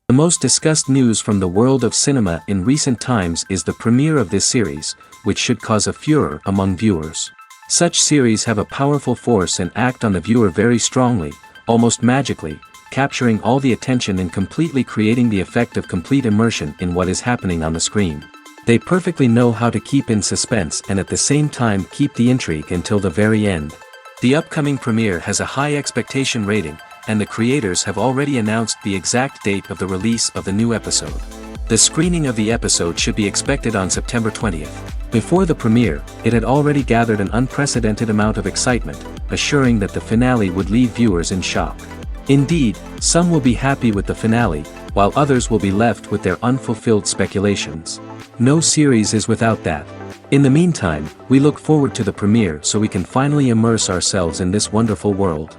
The most discussed news from the world of cinema in recent times is the premiere of this series, which should cause a furor among viewers. Such series have a powerful force and act on the viewer very strongly, almost magically, capturing all the attention and completely creating the effect of complete immersion in what is happening on the screen. They perfectly know how to keep in suspense and at the same time keep the intrigue until the very end. The upcoming premiere has a high expectation rating, and the creators have already announced the exact date of the release of the new episode. The screening of the episode should be expected on September 20th. Before the premiere, it had already gathered an unprecedented amount of excitement, assuring that the finale would leave viewers in shock. Indeed, some will be happy with the finale, while others will be left with their unfulfilled speculations. No series is without that. In the meantime, we look forward to the premiere so we can finally immerse ourselves in this wonderful world.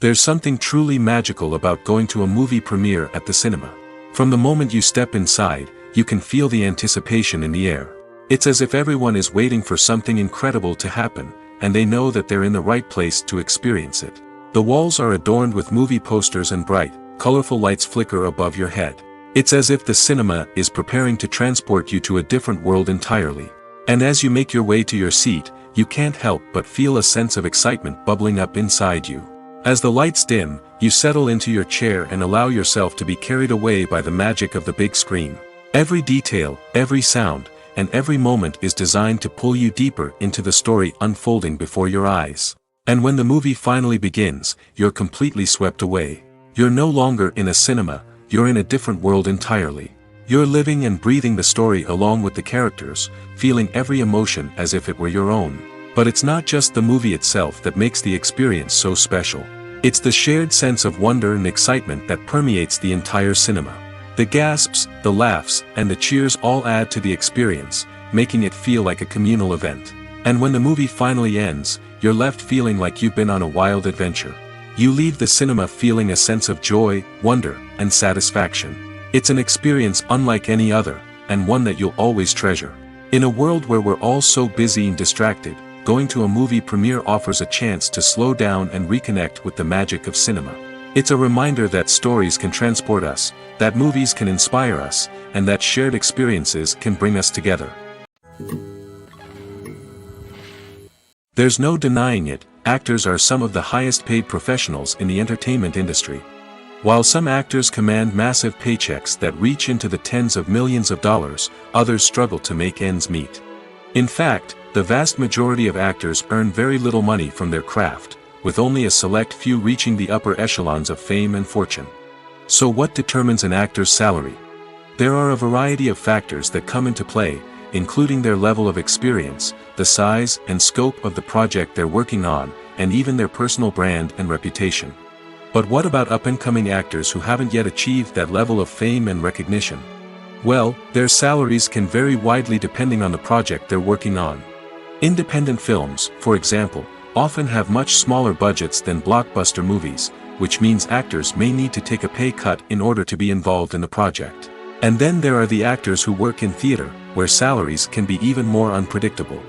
There's something truly magical about going to a movie premiere at the cinema. From the moment you step inside, you can feel the anticipation in the air. It's as if everyone is waiting for something incredible to happen, and they know that they're in the right place to experience it. The walls are adorned with movie posters and bright, colorful lights flicker above your head. It's as if the cinema is preparing to transport you to a different world entirely. And as you make your way to your seat, you can't help but feel a sense of excitement bubbling up inside you. As the lights dim, you settle into your chair and allow yourself to be carried away by the magic of the big screen. Every detail, every sound, and every moment is designed to pull you deeper into the story unfolding before your eyes. And when the movie finally begins, you're completely swept away. You're no longer in a cinema, you're in a different world entirely. You're living and breathing the story along with the characters, feeling every emotion as if it were your own. But it's not just the movie itself that makes the experience so special. It's the shared sense of wonder and excitement that permeates the entire cinema. The gasps, the laughs, and the cheers all add to the experience, making it feel like a communal event. And when the movie finally ends, you're left feeling like you've been on a wild adventure. You leave the cinema feeling a sense of joy, wonder, and satisfaction. It's an experience unlike any other, and one that you'll always treasure. In a world where we're all so busy and distracted, going to a movie premiere offers a chance to slow down and reconnect with the magic of cinema. It's a reminder that stories can transport us, that movies can inspire us, and that shared experiences can bring us together. There's no denying it, actors are some of the highest paid professionals in the entertainment industry. While some actors command massive paychecks that reach into the tens of millions of dollars, others struggle to make ends meet. In fact, the vast majority of actors earn very little money from their craft, with only a select few reaching the upper echelons of fame and fortune. So what determines an actor's salary? There are a variety of factors that come into play, including their level of experience, the size and scope of the project they're working on, and even their personal brand and reputation. But what about up-and-coming actors who haven't yet achieved that level of fame and recognition? Well, their salaries can vary widely depending on the project they're working on. Independent films, for example, often have much smaller budgets than blockbuster movies, which means actors may need to take a pay cut in order to be involved in the project. And then there are the actors who work in theater, where salaries can be even more unpredictable.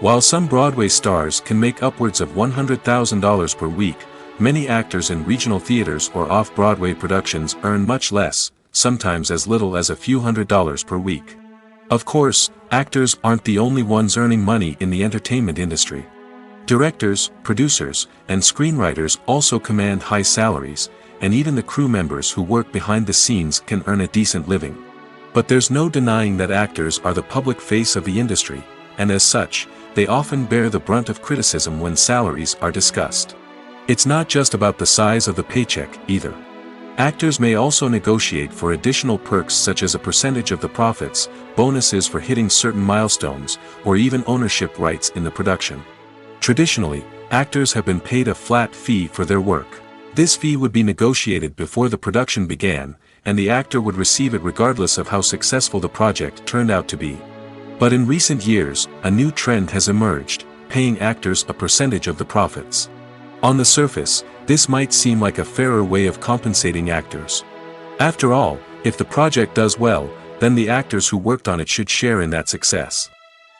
While some Broadway stars can make upwards of $100,000 per week, many actors in regional theaters or off-Broadway productions earn much less, sometimes as little as a few $100s per week. Of course, actors aren't the only ones earning money in the entertainment industry. Directors, producers, and screenwriters also command high salaries, and even the crew members who work behind the scenes can earn a decent living. But there's no denying that actors are the public face of the industry, and as such, they often bear the brunt of criticism when salaries are discussed. It's not just about the size of the paycheck, either. Actors may also negotiate for additional perks such as a percentage of the profits, bonuses for hitting certain milestones, or even ownership rights in the production. Traditionally, actors have been paid a flat fee for their work. This fee would be negotiated before the production began, and the actor would receive it regardless of how successful the project turned out to be. But in recent years, a new trend has emerged, paying actors a percentage of the profits. On the surface, this might seem like a fairer way of compensating actors. After all, if the project does well, then the actors who worked on it should share in that success.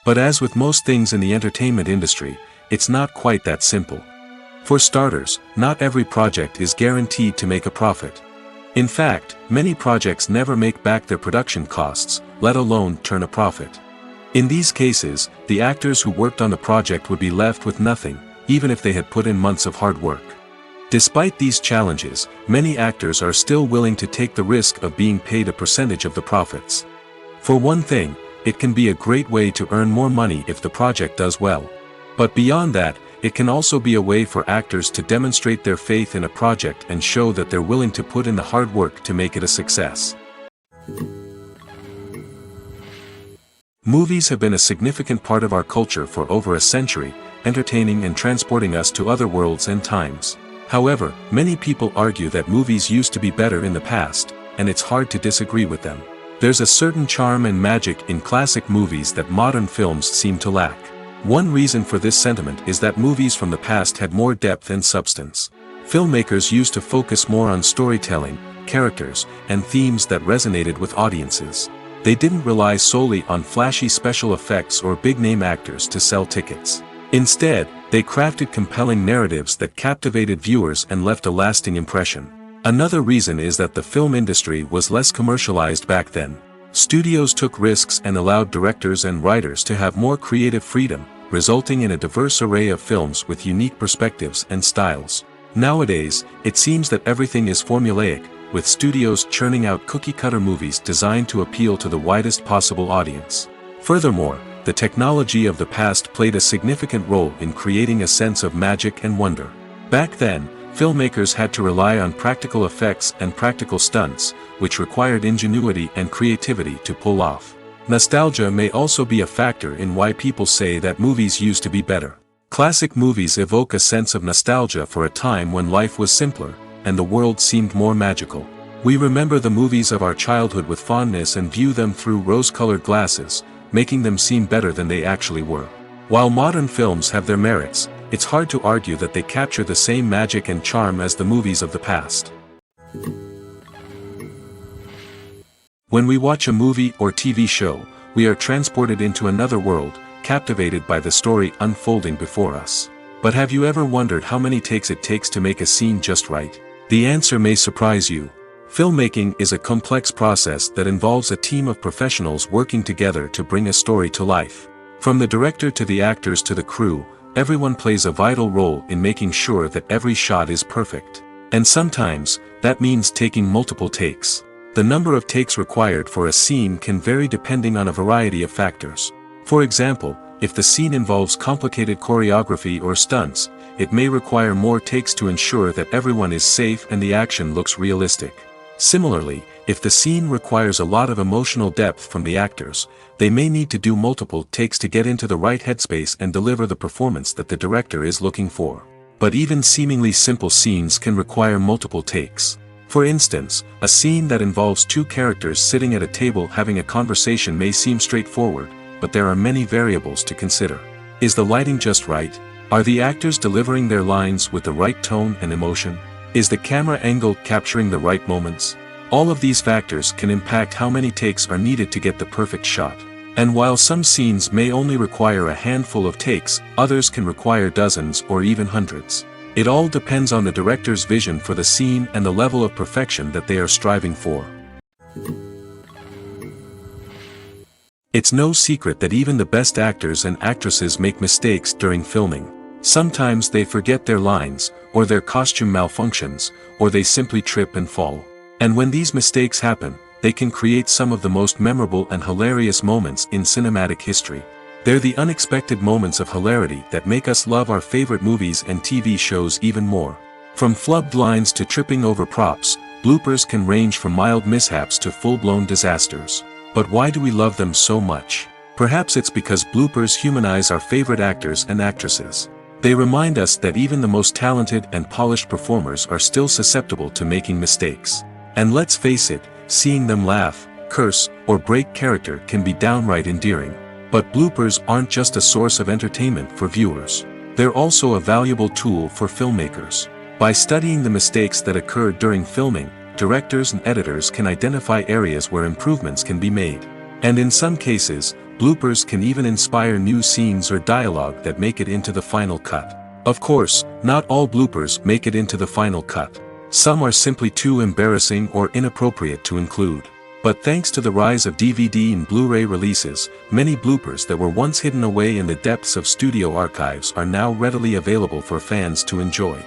But as with most things in the entertainment industry, it's not quite that simple. For starters, not every project is guaranteed to make a profit. In fact, many projects never make back their production costs, let alone turn a profit. In these cases, the actors who worked on the project would be left with nothing, even if they had put in months of hard work. Despite these challenges, many actors are still willing to take the risk of being paid a percentage of the profits. For one thing, it can be a great way to earn more money if the project does well. But beyond that, it can also be a way for actors to demonstrate their faith in a project and show that they're willing to put in the hard work to make it a success. Movies have been a significant part of our culture for over a century, entertaining and transporting us to other worlds and times. However, many people argue that movies used to be better in the past, and it's hard to disagree with them. There's a certain charm and magic in classic movies that modern films seem to lack. One reason for this sentiment is that movies from the past had more depth and substance. Filmmakers used to focus more on storytelling, characters, and themes that resonated with audiences. They didn't rely solely on flashy special effects or big-name actors to sell tickets. Instead, they crafted compelling narratives that captivated viewers and left a lasting impression. Another reason is that the film industry was less commercialized back then. Studios took risks and allowed directors and writers to have more creative freedom, resulting in a diverse array of films with unique perspectives and styles. Nowadays, it seems that everything is formulaic, with studios churning out cookie-cutter movies designed to appeal to the widest possible audience. Furthermore, the technology of the past played a significant role in creating a sense of magic and wonder. Back then, filmmakers had to rely on practical effects and practical stunts, which required ingenuity and creativity to pull off. Nostalgia may also be a factor in why people say that movies used to be better. Classic movies evoke a sense of nostalgia for a time when life was simpler, and the world seemed more magical. We remember the movies of our childhood with fondness and view them through rose-colored glasses, making them seem better than they actually were. While modern films have their merits, it's hard to argue that they capture the same magic and charm as the movies of the past. When we watch a movie or TV show, we are transported into another world, captivated by the story unfolding before us. But have you ever wondered how many takes it takes to make a scene just right? The answer may surprise you. Filmmaking is a complex process that involves a team of professionals working together to bring a story to life. From the director to the actors to the crew, everyone plays a vital role in making sure that every shot is perfect. And sometimes, that means taking multiple takes. The number of takes required for a scene can vary depending on a variety of factors. For example, if the scene involves complicated choreography or stunts, it may require more takes to ensure that everyone is safe and the action looks realistic. Similarly, if the scene requires a lot of emotional depth from the actors, they may need to do multiple takes to get into the right headspace and deliver the performance that the director is looking for. But even seemingly simple scenes can require multiple takes. For instance, a scene that involves two characters sitting at a table having a conversation may seem straightforward, but there are many variables to consider. Is the lighting just right? Are the actors delivering their lines with the right tone and emotion? Is the camera angle capturing the right moments? All of these factors can impact how many takes are needed to get the perfect shot. And while some scenes may only require a handful of takes, others can require dozens or even hundreds. It all depends on the director's vision for the scene and the level of perfection that they are striving for. It's no secret that even the best actors and actresses make mistakes during filming. Sometimes they forget their lines, or their costume malfunctions, or they simply trip and fall. And when these mistakes happen, they can create some of the most memorable and hilarious moments in cinematic history. They're the unexpected moments of hilarity that make us love our favorite movies and TV shows even more. From flubbed lines to tripping over props, bloopers can range from mild mishaps to full-blown disasters. But why do we love them so much? Perhaps it's because bloopers humanize our favorite actors and actresses. They remind us that even the most talented and polished performers are still susceptible to making mistakes. And let's face it, seeing them laugh, curse, or break character can be downright endearing. But bloopers aren't just a source of entertainment for viewers. They're also a valuable tool for filmmakers. By studying the mistakes that occurred during filming, directors and editors can identify areas where improvements can be made. And in some cases, bloopers can even inspire new scenes or dialogue that make it into the final cut. Of course, not all bloopers make it into the final cut. Some are simply too embarrassing or inappropriate to include. But thanks to the rise of DVD and Blu-ray releases, many bloopers that were once hidden away in the depths of studio archives are now readily available for fans to enjoy.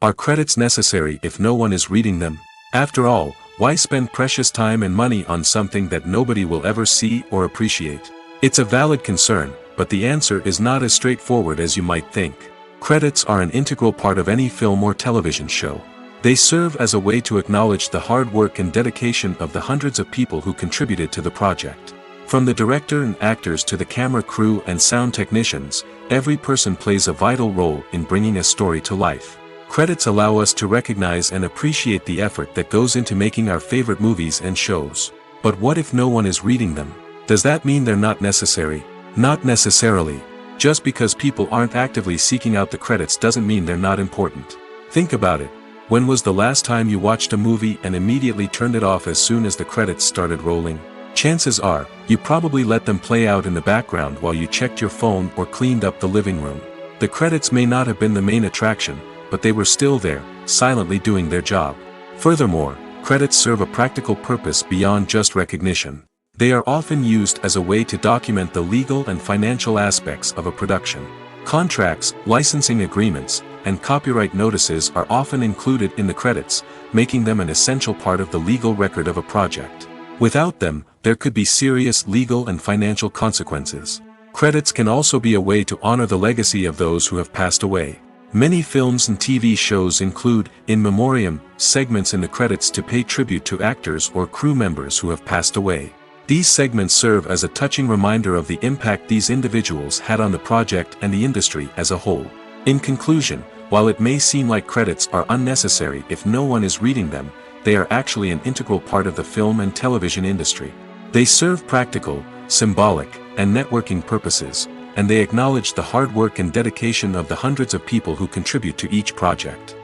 Are credits necessary if no one is reading them? After all, why spend precious time and money on something that nobody will ever see or appreciate? It's a valid concern, but the answer is not as straightforward as you might think. Credits are an integral part of any film or television show. They serve as a way to acknowledge the hard work and dedication of the hundreds of people who contributed to the project. From the director and actors to the camera crew and sound technicians, every person plays a vital role in bringing a story to life. Credits allow us to recognize and appreciate the effort that goes into making our favorite movies and shows. But what if no one is reading them? Does that mean they're not necessary? Not necessarily. Just because people aren't actively seeking out the credits doesn't mean they're not important. Think about it. When was the last time you watched a movie and immediately turned it off as soon as the credits started rolling? Chances are, you probably let them play out in the background while you checked your phone or cleaned up the living room. The credits may not have been the main attraction, but they were still there, silently doing their job. Furthermore, credits serve a practical purpose beyond just recognition. They are often used as a way to document the legal and financial aspects of a production. Contracts, licensing agreements, and copyright notices are often included in the credits, making them an essential part of the legal record of a project. Without them, there could be serious legal and financial consequences. Credits can also be a way to honor the legacy of those who have passed away. Many films and TV shows include, in memoriam, segments in the credits to pay tribute to actors or crew members who have passed away. These segments serve as a touching reminder of the impact these individuals had on the project and the industry as a whole. In conclusion, while it may seem like credits are unnecessary if no one is reading them, they are actually an integral part of the film and television industry. They serve practical, symbolic, and networking purposes, and they acknowledge the hard work and dedication of the hundreds of people who contribute to each project.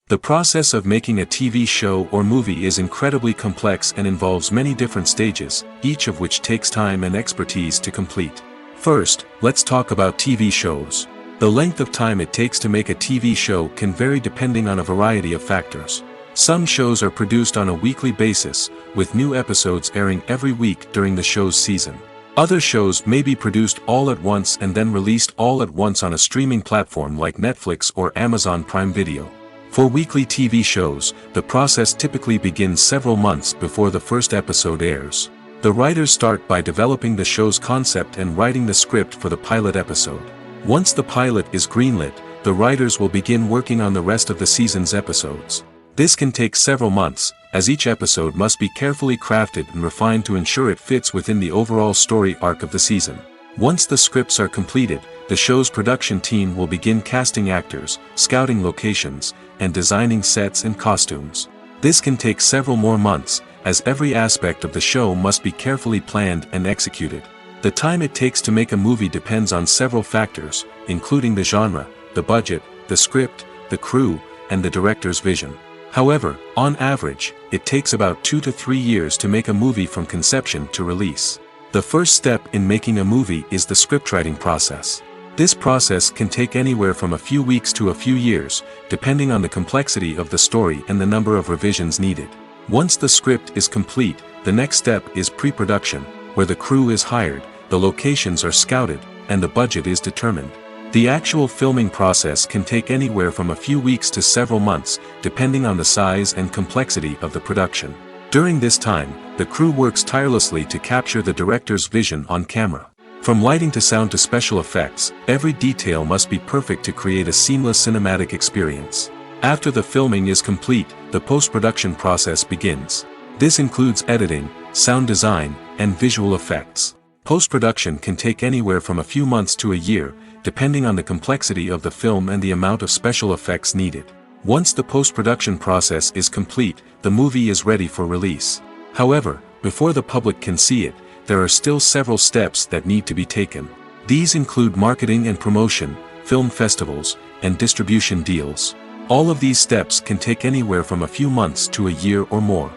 The process of making a TV show or movie is incredibly complex and involves many different stages, each of which takes time and expertise to complete. First, let's talk about TV shows. The length of time it takes to make a TV show can vary depending on a variety of factors. Some shows are produced on a weekly basis, with new episodes airing every week during the show's season. Other shows may be produced all at once and then released all at once on a streaming platform like Netflix or Amazon Prime Video. For weekly TV shows, the process typically begins several months before the first episode airs. The writers start by developing the show's concept and writing the script for the pilot episode. Once the pilot is greenlit, the writers will begin working on the rest of the season's episodes. This can take several months, as each episode must be carefully crafted and refined to ensure it fits within the overall story arc of the season. Once the scripts are completed, the show's production team will begin casting actors, scouting locations, and designing sets and costumes. This can take several more months, as every aspect of the show must be carefully planned and executed. The time it takes to make a movie depends on several factors, including the genre, the budget, the script, the crew, and the director's vision. However, on average, it takes about 2 to 3 years to make a movie from conception to release. The first step in making a movie is the scriptwriting process. This process can take anywhere from a few weeks to a few years, depending on the complexity of the story and the number of revisions needed. Once the script is complete, the next step is pre-production, where the crew is hired, the locations are scouted, and the budget is determined. The actual filming process can take anywhere from a few weeks to several months, depending on the size and complexity of the production. During this time, the crew works tirelessly to capture the director's vision on camera. From lighting to sound to special effects, every detail must be perfect to create a seamless cinematic experience. After the filming is complete, the post-production process begins. This includes editing, sound design, and visual effects. Post-production can take anywhere from a few months to a year, depending on the complexity of the film and the amount of special effects needed. Once the post-production process is complete, the movie is ready for release. However, before the public can see it, there are still several steps that need to be taken. These include marketing and promotion, film festivals, and distribution deals. All of these steps can take anywhere from a few months to a year or more.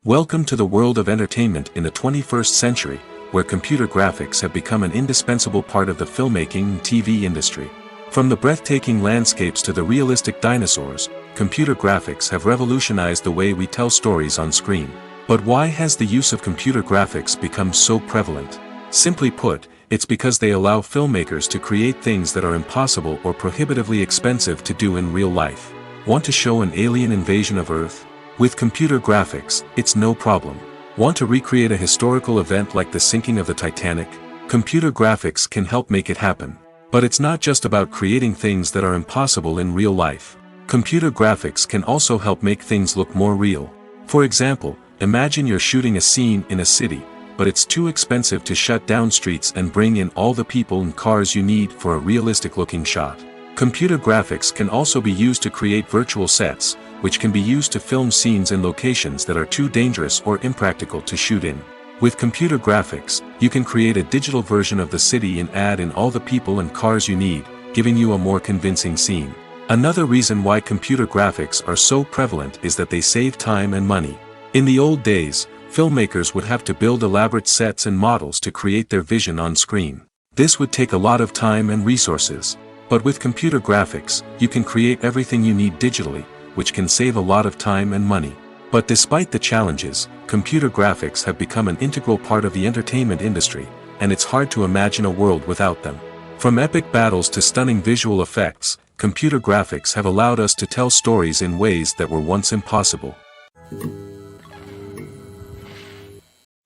Welcome to the world of entertainment in the 21st century, where computer graphics have become an indispensable part of the filmmaking and TV industry. From the breathtaking landscapes to the realistic dinosaurs, computer graphics have revolutionized the way we tell stories on screen. But why has the use of computer graphics become so prevalent? Simply put, it's because they allow filmmakers to create things that are impossible or prohibitively expensive to do in real life. Want to show an alien invasion of Earth? With computer graphics, it's no problem. Want to recreate a historical event like the sinking of the Titanic? Computer graphics can help make it happen. But it's not just about creating things that are impossible in real life. Computer graphics can also help make things look more real. For example, imagine you're shooting a scene in a city, but it's too expensive to shut down streets and bring in all the people and cars you need for a realistic-looking shot. Computer graphics can also be used to create virtual sets, which can be used to film scenes in locations that are too dangerous or impractical to shoot in. With computer graphics, you can create a digital version of the city and add in all the people and cars you need, giving you a more convincing scene. Another reason why computer graphics are so prevalent is that they save time and money. In the old days, filmmakers would have to build elaborate sets and models to create their vision on screen. This would take a lot of time and resources. But with computer graphics, you can create everything you need digitally, which can save a lot of time and money. But despite the challenges, computer graphics have become an integral part of the entertainment industry, and it's hard to imagine a world without them. From epic battles to stunning visual effects, computer graphics have allowed us to tell stories in ways that were once impossible.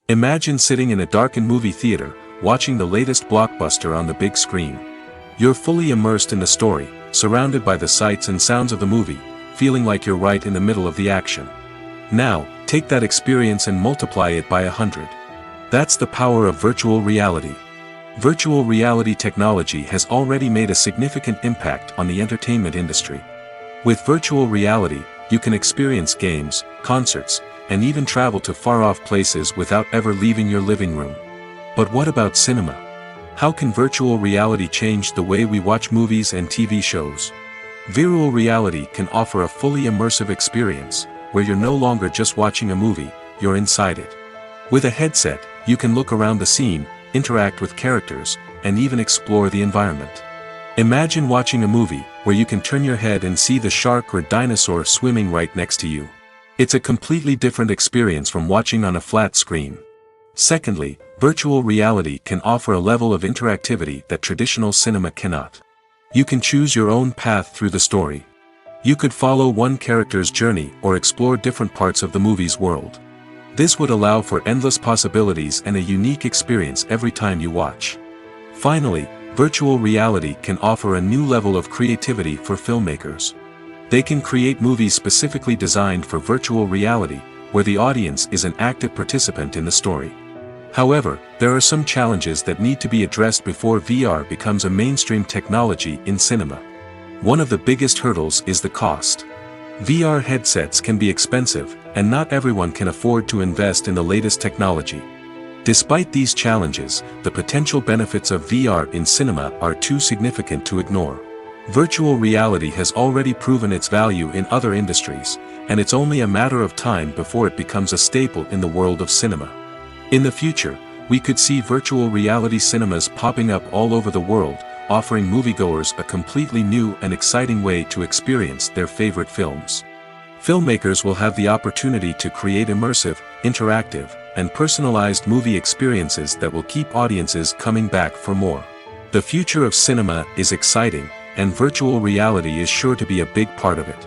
Imagine sitting in a darkened movie theater, watching the latest blockbuster on the big screen. You're fully immersed in the story, surrounded by the sights and sounds of the movie, feeling like you're right in the middle of the action. Now, take that experience and multiply it by 100. That's the power of virtual reality. Virtual reality technology has already made a significant impact on the entertainment industry. With virtual reality, you can experience games, concerts, and even travel to far-off places without ever leaving your living room. But what about cinema? How can virtual reality change the way we watch movies and TV shows? Virtual reality can offer a fully immersive experience, where you're no longer just watching a movie, you're inside it. With a headset, you can look around the scene, interact with characters, and even explore the environment. Imagine watching a movie where you can turn your head and see the shark or dinosaur swimming right next to you. It's a completely different experience from watching on a flat screen. Secondly, virtual reality can offer a level of interactivity that traditional cinema cannot. You can choose your own path through the story. You could follow one character's journey or explore different parts of the movie's world. This would allow for endless possibilities and a unique experience every time you watch. Finally, virtual reality can offer a new level of creativity for filmmakers. They can create movies specifically designed for virtual reality, where the audience is an active participant in the story. However, there are some challenges that need to be addressed before VR becomes a mainstream technology in cinema. One of the biggest hurdles is the cost. VR headsets can be expensive, and not everyone can afford to invest in the latest technology. Despite these challenges, the potential benefits of VR in cinema are too significant to ignore. Virtual reality has already proven its value in other industries, and it's only a matter of time before it becomes a staple in the world of cinema. In the future, we could see virtual reality cinemas popping up all over the world, offering moviegoers a completely new and exciting way to experience their favorite films. Filmmakers will have the opportunity to create immersive, interactive, and personalized movie experiences that will keep audiences coming back for more. The future of cinema is exciting, and virtual reality is sure to be a big part of it.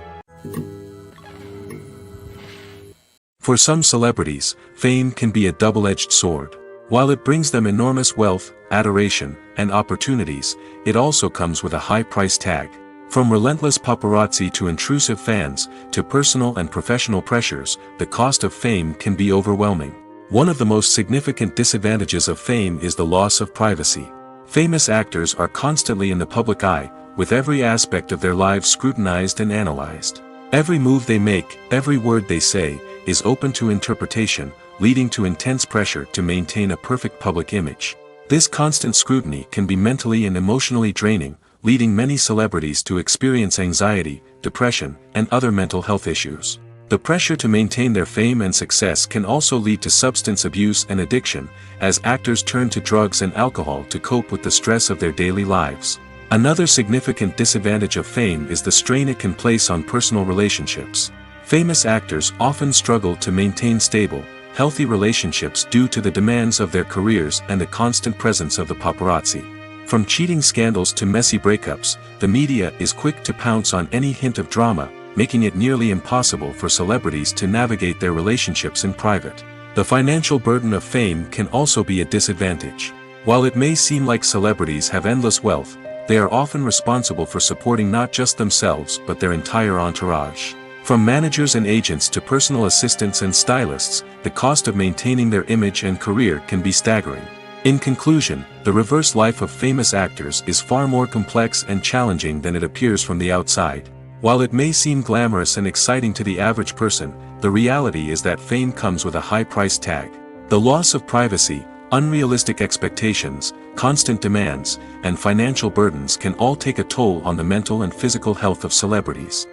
For some celebrities, fame can be a double-edged sword. While it brings them enormous wealth, adoration, and opportunities, it also comes with a high price tag. From relentless paparazzi to intrusive fans, to personal and professional pressures, the cost of fame can be overwhelming. One of the most significant disadvantages of fame is the loss of privacy. Famous actors are constantly in the public eye, with every aspect of their lives scrutinized and analyzed. Every move they make, every word they say, is open to interpretation, leading to intense pressure to maintain a perfect public image. This constant scrutiny can be mentally and emotionally draining, leading many celebrities to experience anxiety, depression, and other mental health issues. The pressure to maintain their fame and success can also lead to substance abuse and addiction, as actors turn to drugs and alcohol to cope with the stress of their daily lives. Another significant disadvantage of fame is the strain it can place on personal relationships. Famous actors often struggle to maintain stable, healthy relationships due to the demands of their careers and the constant presence of the paparazzi. From cheating scandals to messy breakups, the media is quick to pounce on any hint of drama, making it nearly impossible for celebrities to navigate their relationships in private. The financial burden of fame can also be a disadvantage. While it may seem like celebrities have endless wealth, they are often responsible for supporting not just themselves but their entire entourage. From managers and agents to personal assistants and stylists, the cost of maintaining their image and career can be staggering. In conclusion, the reverse life of famous actors is far more complex and challenging than it appears from the outside. While it may seem glamorous and exciting to the average person, the reality is that fame comes with a high price tag. The loss of privacy, unrealistic expectations, constant demands, and financial burdens can all take a toll on the mental and physical health of celebrities.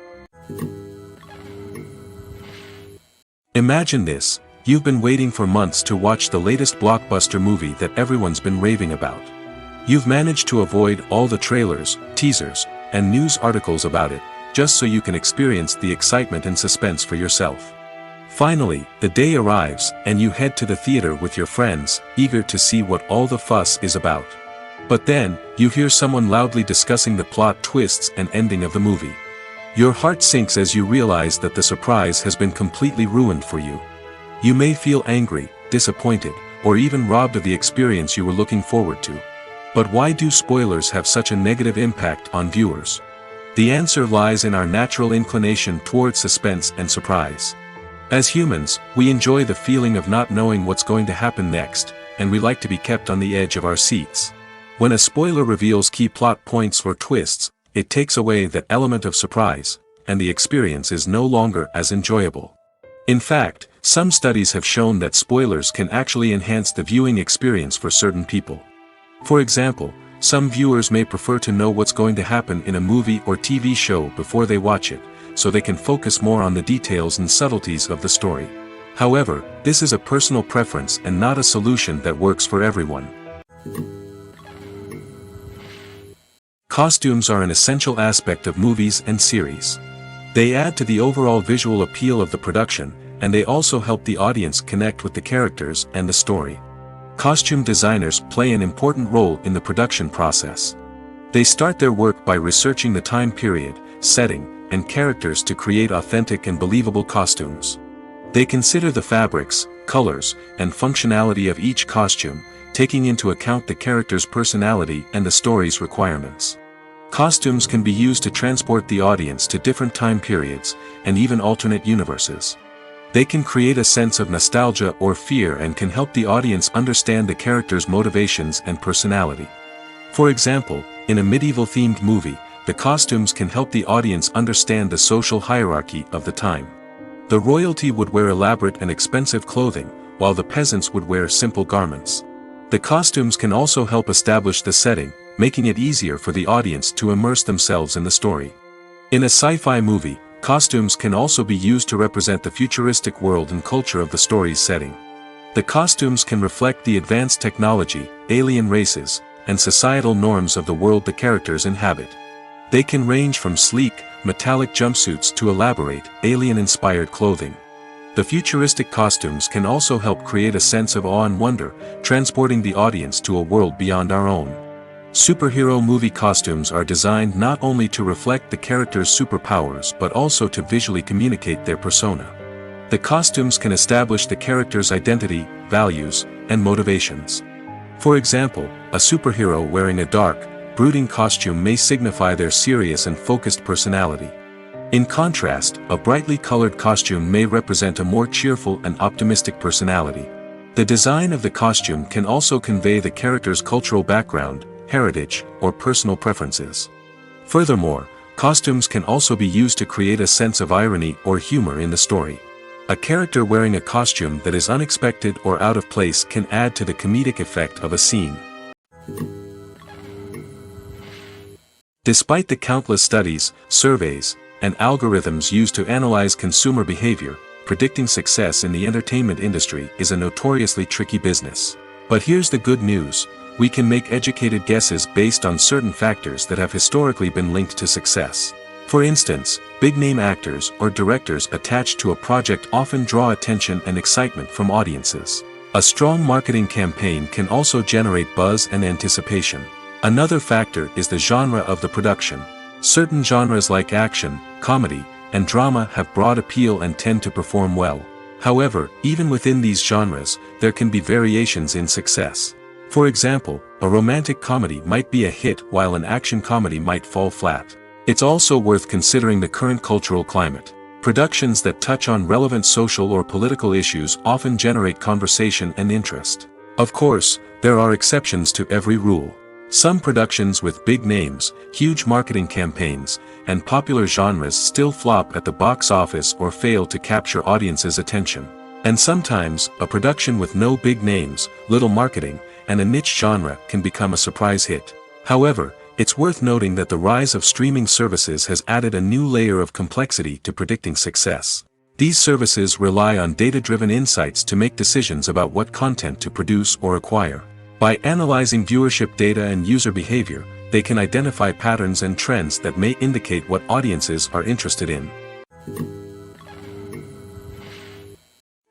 Imagine this: you've been waiting for months to watch the latest blockbuster movie that everyone's been raving about. You've managed to avoid all the trailers, teasers, and news articles about it, just so you can experience the excitement and suspense for yourself. Finally, the day arrives, and you head to the theater with your friends, eager to see what all the fuss is about. But then, you hear someone loudly discussing the plot twists and ending of the movie. Your heart sinks as you realize that the surprise has been completely ruined for you. You may feel angry, disappointed, or even robbed of the experience you were looking forward to. But why do spoilers have such a negative impact on viewers? The answer lies in our natural inclination towards suspense and surprise. As humans, we enjoy the feeling of not knowing what's going to happen next, and we like to be kept on the edge of our seats. When a spoiler reveals key plot points or twists, it takes away that element of surprise, and the experience is no longer as enjoyable. In fact, some studies have shown that spoilers can actually enhance the viewing experience for certain people. For example, some viewers may prefer to know what's going to happen in a movie or TV show before they watch it, so they can focus more on the details and subtleties of the story. However, this is a personal preference and not a solution that works for everyone. Costumes are an essential aspect of movies and series. They add to the overall visual appeal of the production, and they also help the audience connect with the characters and the story. Costume designers play an important role in the production process. They start their work by researching the time period, setting, and characters to create authentic and believable costumes. They consider the fabrics, colors, and functionality of each costume, taking into account the character's personality and the story's requirements. Costumes can be used to transport the audience to different time periods, and even alternate universes. They can create a sense of nostalgia or fear and can help the audience understand the character's motivations and personality. For example, in a medieval-themed movie, the costumes can help the audience understand the social hierarchy of the time. The royalty would wear elaborate and expensive clothing, while the peasants would wear simple garments. The costumes can also help establish the setting, making it easier for the audience to immerse themselves in the story. In a sci-fi movie, costumes can also be used to represent the futuristic world and culture of the story's setting. The costumes can reflect the advanced technology, alien races, and societal norms of the world the characters inhabit. They can range from sleek, metallic jumpsuits to elaborate, alien-inspired clothing. The futuristic costumes can also help create a sense of awe and wonder, transporting the audience to a world beyond our own. Superhero movie costumes are designed not only to reflect the character's superpowers but also to visually communicate their persona. The costumes can establish the character's identity, values, and motivations. For example, a superhero wearing a dark, brooding costume may signify their serious and focused personality. In contrast, a brightly colored costume may represent a more cheerful and optimistic personality. The design of the costume can also convey the character's cultural background, heritage, or personal preferences. Furthermore, costumes can also be used to create a sense of irony or humor in the story. A character wearing a costume that is unexpected or out of place can add to the comedic effect of a scene. Despite the countless studies, surveys, and algorithms used to analyze consumer behavior, predicting success in the entertainment industry is a notoriously tricky business. But here's the good news: we can make educated guesses based on certain factors that have historically been linked to success. For instance, big-name actors or directors attached to a project often draw attention and excitement from audiences. A strong marketing campaign can also generate buzz and anticipation. Another factor is the genre of the production. Certain genres like action, comedy, and drama have broad appeal and tend to perform well. However, even within these genres, there can be variations in success. For example, a romantic comedy might be a hit while an action comedy might fall flat. It's also worth considering the current cultural climate. Productions that touch on relevant social or political issues often generate conversation and interest. Of course, there are exceptions to every rule. Some productions with big names, huge marketing campaigns, and popular genres still flop at the box office or fail to capture audiences' attention. And sometimes, a production with no big names, little marketing, and a niche genre can become a surprise hit. However, it's worth noting that the rise of streaming services has added a new layer of complexity to predicting success. These services rely on data-driven insights to make decisions about what content to produce or acquire. By analyzing viewership data and user behavior, they can identify patterns and trends that may indicate what audiences are interested in.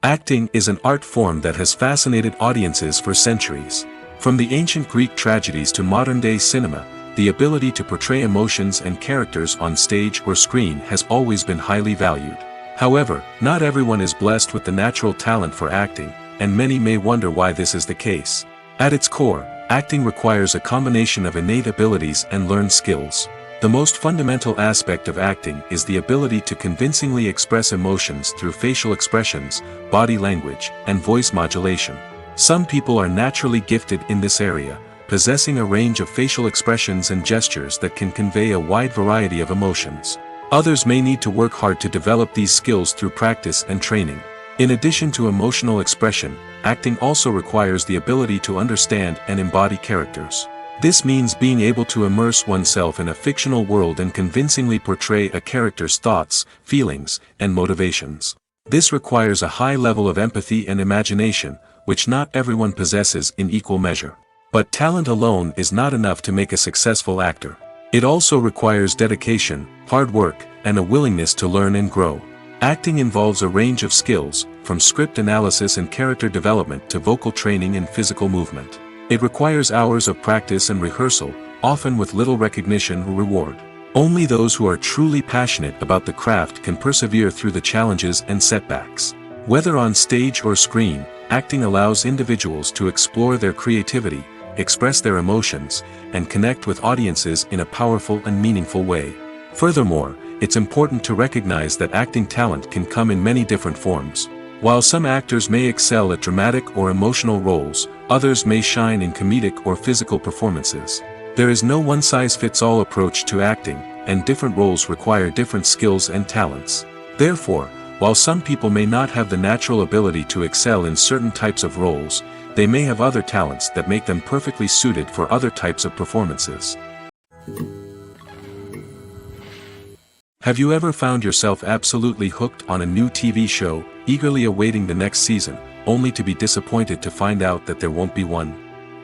Acting is an art form that has fascinated audiences for centuries. From the ancient Greek tragedies to modern-day cinema, the ability to portray emotions and characters on stage or screen has always been highly valued. However, not everyone is blessed with the natural talent for acting, and many may wonder why this is the case. At its core, acting requires a combination of innate abilities and learned skills. The most fundamental aspect of acting is the ability to convincingly express emotions through facial expressions, body language, and voice modulation. Some people are naturally gifted in this area, possessing a range of facial expressions and gestures that can convey a wide variety of emotions. Others may need to work hard to develop these skills through practice and training. In addition to emotional expression, acting also requires the ability to understand and embody characters. This means being able to immerse oneself in a fictional world and convincingly portray a character's thoughts, feelings, and motivations. This requires a high level of empathy and imagination, which not everyone possesses in equal measure. But talent alone is not enough to make a successful actor. It also requires dedication, hard work, and a willingness to learn and grow. Acting involves a range of skills, from script analysis and character development to vocal training and physical movement. It requires hours of practice and rehearsal, often with little recognition or reward. Only those who are truly passionate about the craft can persevere through the challenges and setbacks. Whether on stage or screen, acting allows individuals to explore their creativity, express their emotions, and connect with audiences in a powerful and meaningful way. Furthermore, it's important to recognize that acting talent can come in many different forms. While some actors may excel at dramatic or emotional roles, others may shine in comedic or physical performances. There is no one-size-fits-all approach to acting, and different roles require different skills and talents. Therefore, while some people may not have the natural ability to excel in certain types of roles, they may have other talents that make them perfectly suited for other types of performances. Have you ever found yourself absolutely hooked on a new TV show, eagerly awaiting the next season, only to be disappointed to find out that there won't be one?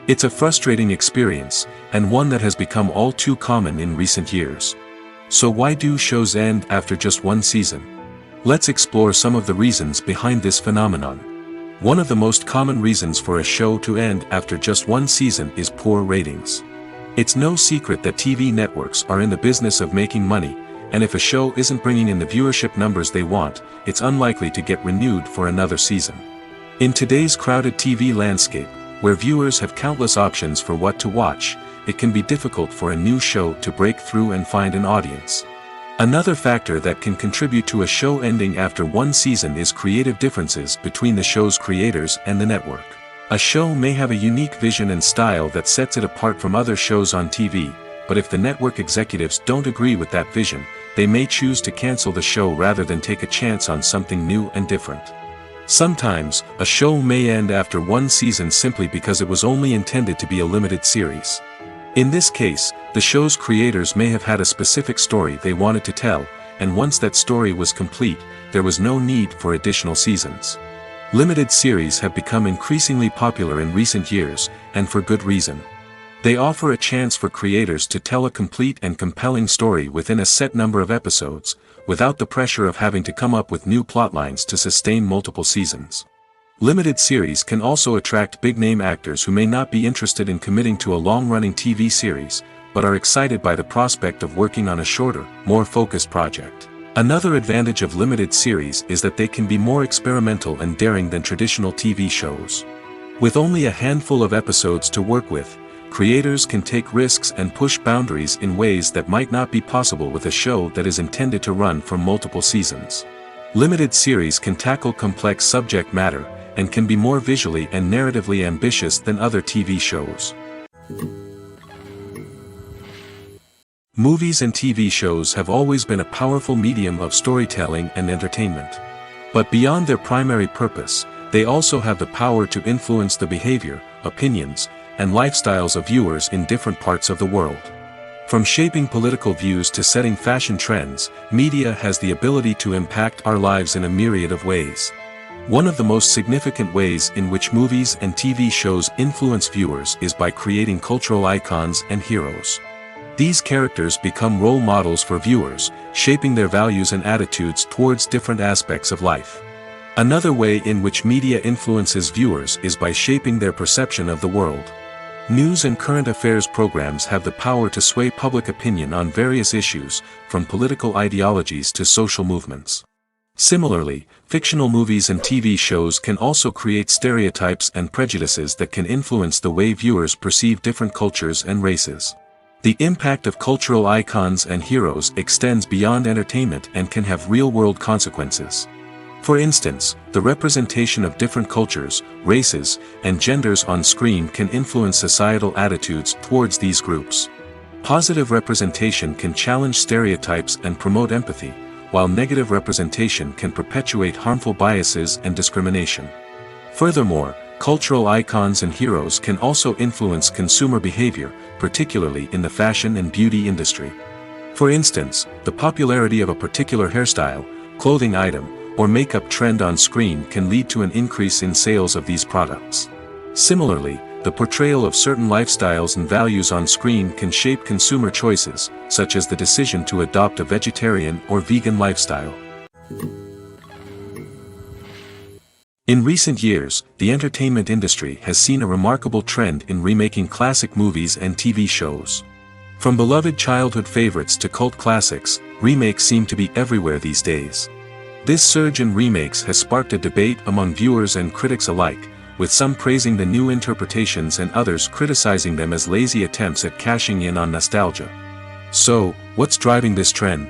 It's a frustrating experience, and one that has become all too common in recent years. So why do shows end after just one season? Let's explore some of the reasons behind this phenomenon. One of the most common reasons for a show to end after just one season is poor ratings. It's no secret that TV networks are in the business of making money, and if a show isn't bringing in the viewership numbers they want, it's unlikely to get renewed for another season. In today's crowded TV landscape, where viewers have countless options for what to watch, it can be difficult for a new show to break through and find an audience. Another factor that can contribute to a show ending after one season is creative differences between the show's creators and the network. A show may have a unique vision and style that sets it apart from other shows on TV, but if the network executives don't agree with that vision, they may choose to cancel the show rather than take a chance on something new and different. Sometimes, a show may end after one season simply because it was only intended to be a limited series. In this case, the show's creators may have had a specific story they wanted to tell, and once that story was complete, there was no need for additional seasons. Limited series have become increasingly popular in recent years, and for good reason. They offer a chance for creators to tell a complete and compelling story within a set number of episodes, without the pressure of having to come up with new plotlines to sustain multiple seasons. Limited series can also attract big-name actors who may not be interested in committing to a long-running TV series, but are excited by the prospect of working on a shorter, more focused project. Another advantage of limited series is that they can be more experimental and daring than traditional TV shows. With only a handful of episodes to work with, creators can take risks and push boundaries in ways that might not be possible with a show that is intended to run for multiple seasons. Limited series can tackle complex subject matter, and can be more visually and narratively ambitious than other TV shows. Movies and TV shows have always been a powerful medium of storytelling and entertainment. But beyond their primary purpose, they also have the power to influence the behavior, opinions, and lifestyles of viewers in different parts of the world. From shaping political views to setting fashion trends, media has the ability to impact our lives in a myriad of ways. One of the most significant ways in which movies and TV shows influence viewers is by creating cultural icons and heroes. These characters become role models for viewers, shaping their values and attitudes towards different aspects of life. Another way in which media influences viewers is by shaping their perception of the world. News and current affairs programs have the power to sway public opinion on various issues, from political ideologies to social movements. Similarly, fictional movies and TV shows can also create stereotypes and prejudices that can influence the way viewers perceive different cultures and races. The impact of cultural icons and heroes extends beyond entertainment and can have real-world consequences. For instance, the representation of different cultures, races, and genders on screen can influence societal attitudes towards these groups. Positive representation can challenge stereotypes and promote empathy, while negative representation can perpetuate harmful biases and discrimination. Furthermore, cultural icons and heroes can also influence consumer behavior, particularly in the fashion and beauty industry. For instance, the popularity of a particular hairstyle, clothing item, or makeup trend on screen can lead to an increase in sales of these products. Similarly, the portrayal of certain lifestyles and values on screen can shape consumer choices, such as the decision to adopt a vegetarian or vegan lifestyle. In recent years, the entertainment industry has seen a remarkable trend in remaking classic movies and TV shows. From beloved childhood favorites to cult classics, remakes seem to be everywhere these days. This surge in remakes has sparked a debate among viewers and critics alike, with some praising the new interpretations and others criticizing them as lazy attempts at cashing in on nostalgia. So, what's driving this trend?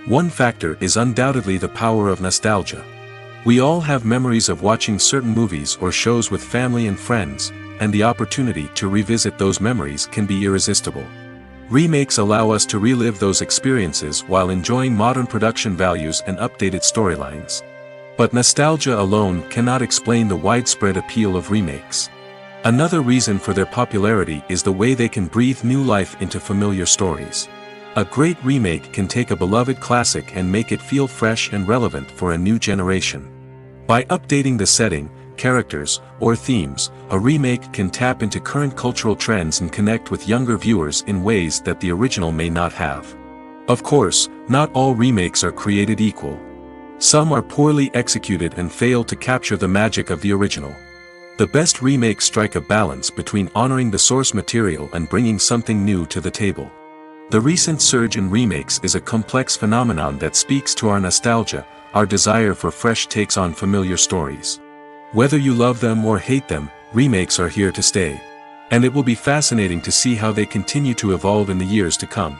One factor is undoubtedly the power of nostalgia. We all have memories of watching certain movies or shows with family and friends, and the opportunity to revisit those memories can be irresistible. Remakes allow us to relive those experiences while enjoying modern production values and updated storylines. But nostalgia alone cannot explain the widespread appeal of remakes. Another reason for their popularity is the way they can breathe new life into familiar stories. A great remake can take a beloved classic and make it feel fresh and relevant for a new generation. By updating the setting, characters, or themes, a remake can tap into current cultural trends and connect with younger viewers in ways that the original may not have. Of course, not all remakes are created equal. Some are poorly executed and fail to capture the magic of the original. The best remakes strike a balance between honoring the source material and bringing something new to the table. The recent surge in remakes is a complex phenomenon that speaks to our nostalgia, our desire for fresh takes on familiar stories. Whether you love them or hate them, remakes are here to stay. And it will be fascinating to see how they continue to evolve in the years to come.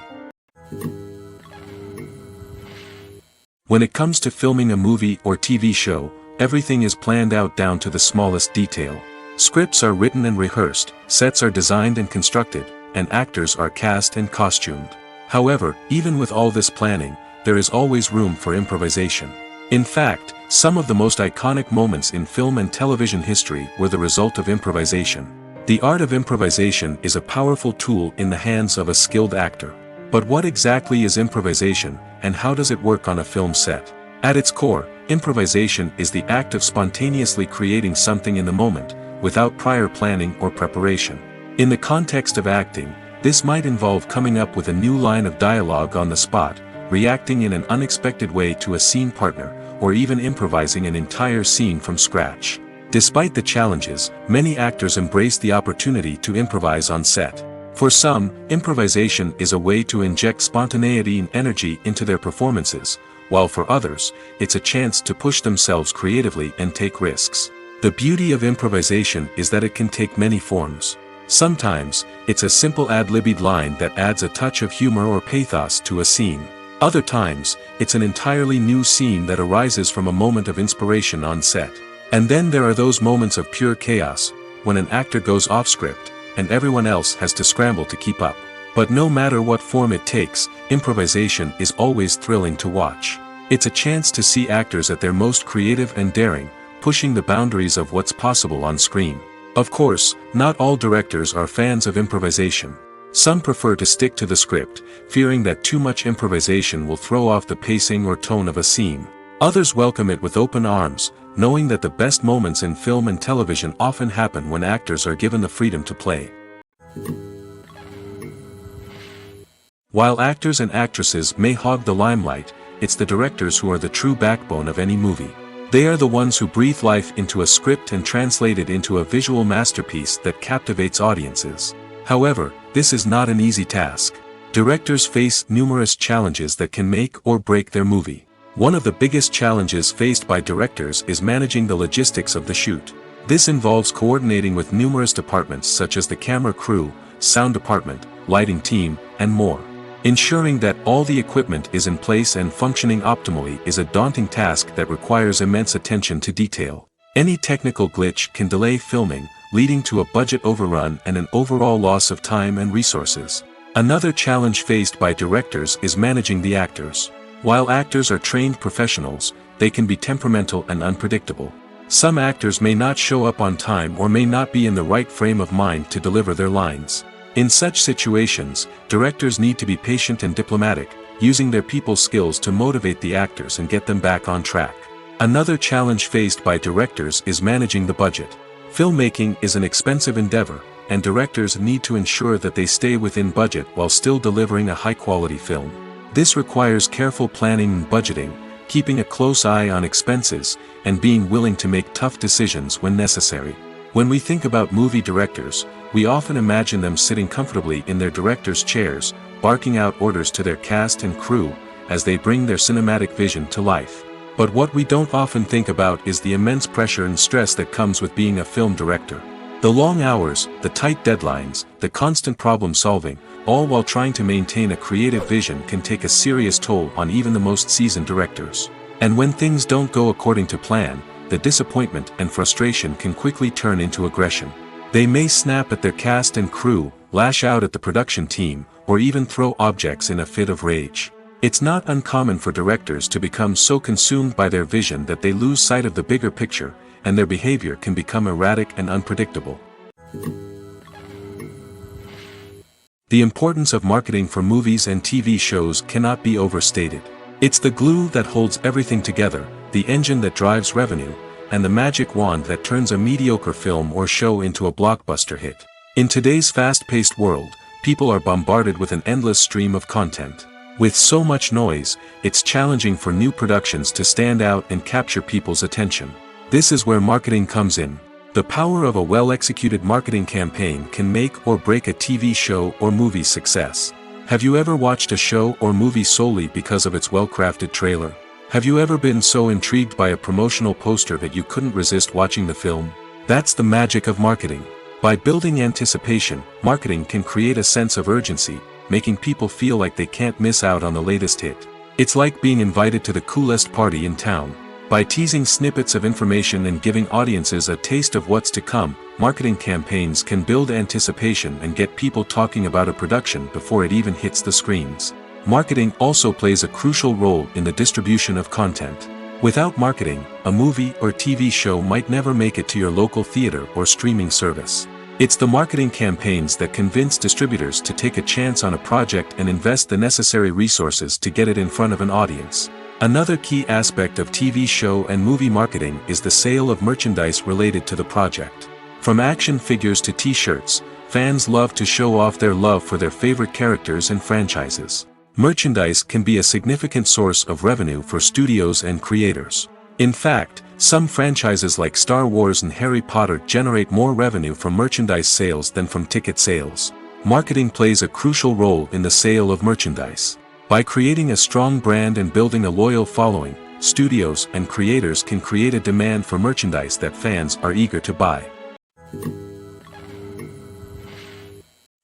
When it comes to filming a movie or TV show, everything is planned out down to the smallest detail. Scripts are written and rehearsed, sets are designed and constructed, and actors are cast and costumed. However, even with all this planning, there is always room for improvisation. In fact, some of the most iconic moments in film and television history were the result of improvisation. The art of improvisation is a powerful tool in the hands of a skilled actor. But what exactly is improvisation, and how does it work on a film set? At its core, improvisation is the act of spontaneously creating something in the moment, without prior planning or preparation. In the context of acting, this might involve coming up with a new line of dialogue on the spot, reacting in an unexpected way to a scene partner, or even improvising an entire scene from scratch. Despite the challenges, many actors embrace the opportunity to improvise on set. For some, improvisation is a way to inject spontaneity and energy into their performances, while for others, it's a chance to push themselves creatively and take risks. The beauty of improvisation is that it can take many forms. Sometimes, it's a simple ad-libbed line that adds a touch of humor or pathos to a scene. Other times, it's an entirely new scene that arises from a moment of inspiration on set. And then there are those moments of pure chaos, when an actor goes off script, and everyone else has to scramble to keep up. But no matter what form it takes, improvisation is always thrilling to watch. It's a chance to see actors at their most creative and daring, pushing the boundaries of what's possible on screen. Of course, not all directors are fans of improvisation. Some prefer to stick to the script, fearing that too much improvisation will throw off the pacing or tone of a scene. Others welcome it with open arms, knowing that the best moments in film and television often happen when actors are given the freedom to play. While actors and actresses may hog the limelight, it's the directors who are the true backbone of any movie. They are the ones who breathe life into a script and translate it into a visual masterpiece that captivates audiences. However, this is not an easy task. Directors face numerous challenges that can make or break their movie. One of the biggest challenges faced by directors is managing the logistics of the shoot. This involves coordinating with numerous departments such as the camera crew, sound department, lighting team, and more. Ensuring that all the equipment is in place and functioning optimally is a daunting task that requires immense attention to detail. Any technical glitch can delay filming, leading to a budget overrun and an overall loss of time and resources. Another challenge faced by directors is managing the actors. While actors are trained professionals, they can be temperamental and unpredictable. Some actors may not show up on time or may not be in the right frame of mind to deliver their lines. In such situations, directors need to be patient and diplomatic, using their people skills to motivate the actors and get them back on track. Another challenge faced by directors is managing the budget. Filmmaking is an expensive endeavor, and directors need to ensure that they stay within budget while still delivering a high-quality film. This requires careful planning and budgeting, keeping a close eye on expenses, and being willing to make tough decisions when necessary. When we think about movie directors, we often imagine them sitting comfortably in their director's chairs, barking out orders to their cast and crew, as they bring their cinematic vision to life. But what we don't often think about is the immense pressure and stress that comes with being a film director. The long hours, the tight deadlines, the constant problem solving, all while trying to maintain a creative vision can take a serious toll on even the most seasoned directors. And when things don't go according to plan, the disappointment and frustration can quickly turn into aggression. They may snap at their cast and crew, lash out at the production team, or even throw objects in a fit of rage. It's not uncommon for directors to become so consumed by their vision that they lose sight of the bigger picture, and their behavior can become erratic and unpredictable. The importance of marketing for movies and TV shows cannot be overstated. It's the glue that holds everything together, the engine that drives revenue, and the magic wand that turns a mediocre film or show into a blockbuster hit. In today's fast-paced world, people are bombarded with an endless stream of content. With so much noise, it's challenging for new productions to stand out and capture people's attention. This is where marketing comes in. The power of a well-executed marketing campaign can make or break a TV show or movie's success. Have you ever watched a show or movie solely because of its well-crafted trailer? Have you ever been so intrigued by a promotional poster that you couldn't resist watching the film? That's the magic of marketing. By building anticipation, marketing can create a sense of urgency, making people feel like they can't miss out on the latest hit. It's like being invited to the coolest party in town. By teasing snippets of information and giving audiences a taste of what's to come, marketing campaigns can build anticipation and get people talking about a production before it even hits the screens. Marketing also plays a crucial role in the distribution of content. Without marketing, a movie or TV show might never make it to your local theater or streaming service. It's the marketing campaigns that convince distributors to take a chance on a project and invest the necessary resources to get it in front of an audience. Another key aspect of TV show and movie marketing is the sale of merchandise related to the project. From action figures to t-shirts, fans love to show off their love for their favorite characters and franchises. Merchandise can be a significant source of revenue for studios and creators. In fact, some franchises like Star Wars and Harry Potter generate more revenue from merchandise sales than from ticket sales. Marketing plays a crucial role in the sale of merchandise. By creating a strong brand and building a loyal following, studios and creators can create a demand for merchandise that fans are eager to buy.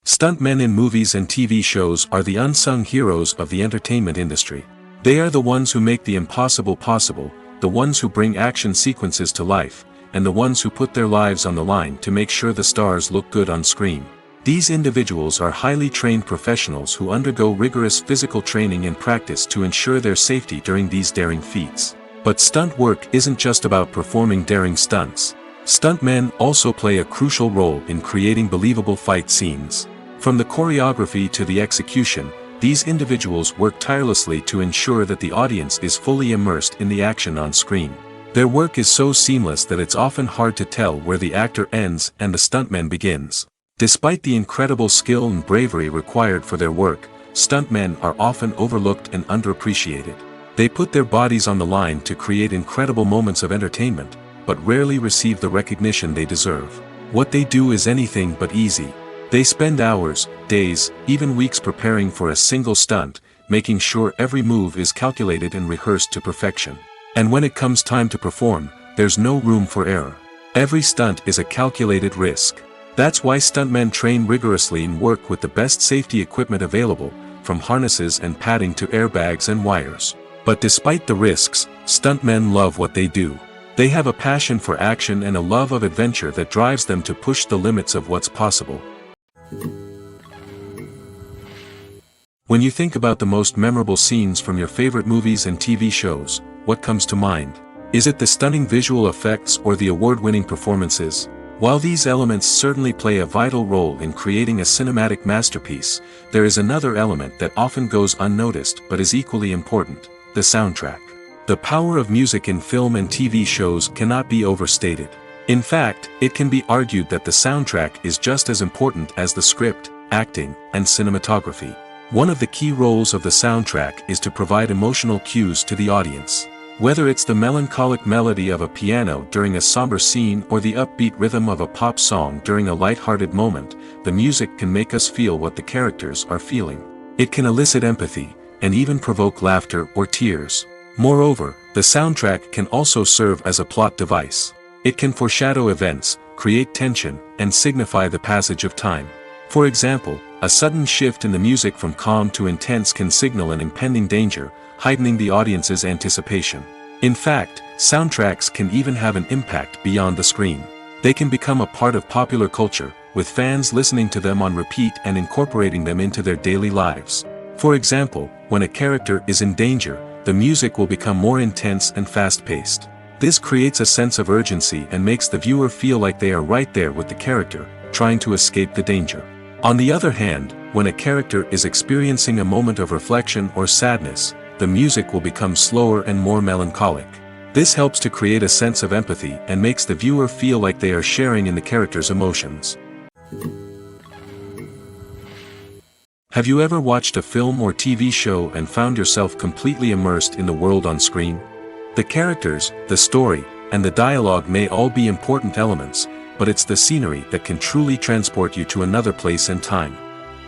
Stuntmen in movies and TV shows are the unsung heroes of the entertainment industry. They are the ones who make the impossible possible, the ones who bring action sequences to life, and the ones who put their lives on the line to make sure the stars look good on screen. These individuals are highly trained professionals who undergo rigorous physical training and practice to ensure their safety during these daring feats. But stunt work isn't just about performing daring stunts. Stuntmen also play a crucial role in creating believable fight scenes. From the choreography to the execution, these individuals work tirelessly to ensure that the audience is fully immersed in the action on screen. Their work is so seamless that it's often hard to tell where the actor ends and the stuntman begins. Despite the incredible skill and bravery required for their work, stuntmen are often overlooked and underappreciated. They put their bodies on the line to create incredible moments of entertainment, but rarely receive the recognition they deserve. What they do is anything but easy. They spend hours, days, even weeks preparing for a single stunt, making sure every move is calculated and rehearsed to perfection. And when it comes time to perform, there's no room for error. Every stunt is a calculated risk. That's why stuntmen train rigorously and work with the best safety equipment available, from harnesses and padding to airbags and wires. But despite the risks, stuntmen love what they do. They have a passion for action and a love of adventure that drives them to push the limits of what's possible. When you think about the most memorable scenes from your favorite movies and TV shows, what comes to mind? Is it the stunning visual effects or the award-winning performances? While these elements certainly play a vital role in creating a cinematic masterpiece, there is another element that often goes unnoticed but is equally important: the soundtrack. The power of music in film and TV shows cannot be overstated. In fact, it can be argued that the soundtrack is just as important as the script, acting, and cinematography. One of the key roles of the soundtrack is to provide emotional cues to the audience. Whether it's the melancholic melody of a piano during a somber scene or the upbeat rhythm of a pop song during a light-hearted moment, the music can make us feel what the characters are feeling. It can elicit empathy, and even provoke laughter or tears. Moreover, the soundtrack can also serve as a plot device. It can foreshadow events, create tension, and signify the passage of time. For example, a sudden shift in the music from calm to intense can signal an impending danger, heightening the audience's anticipation. In fact, soundtracks can even have an impact beyond the screen. They can become a part of popular culture, with fans listening to them on repeat and incorporating them into their daily lives. For example, when a character is in danger, the music will become more intense and fast-paced. This creates a sense of urgency and makes the viewer feel like they are right there with the character, trying to escape the danger. On the other hand, when a character is experiencing a moment of reflection or sadness, the music will become slower and more melancholic. This helps to create a sense of empathy and makes the viewer feel like they are sharing in the character's emotions. Have you ever watched a film or TV show and found yourself completely immersed in the world on screen? The characters, the story, and the dialogue may all be important elements, but it's the scenery that can truly transport you to another place and time.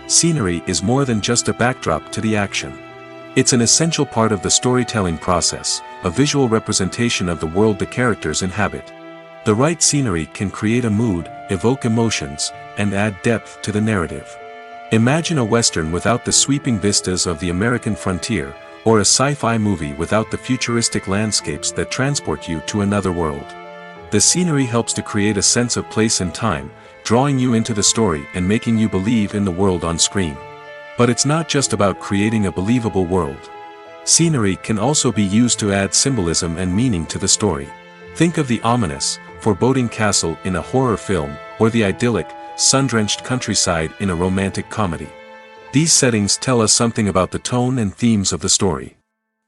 Scenery is more than just a backdrop to the action. It's an essential part of the storytelling process, a visual representation of the world the characters inhabit. The right scenery can create a mood, evoke emotions, and add depth to the narrative. Imagine a Western without the sweeping vistas of the American frontier, or a sci-fi movie without the futuristic landscapes that transport you to another world. The scenery helps to create a sense of place and time, drawing you into the story and making you believe in the world on screen. But it's not just about creating a believable world. Scenery can also be used to add symbolism and meaning to the story. Think of the ominous, foreboding castle in a horror film, or the idyllic, sun-drenched countryside in a romantic comedy. These settings tell us something about the tone and themes of the story.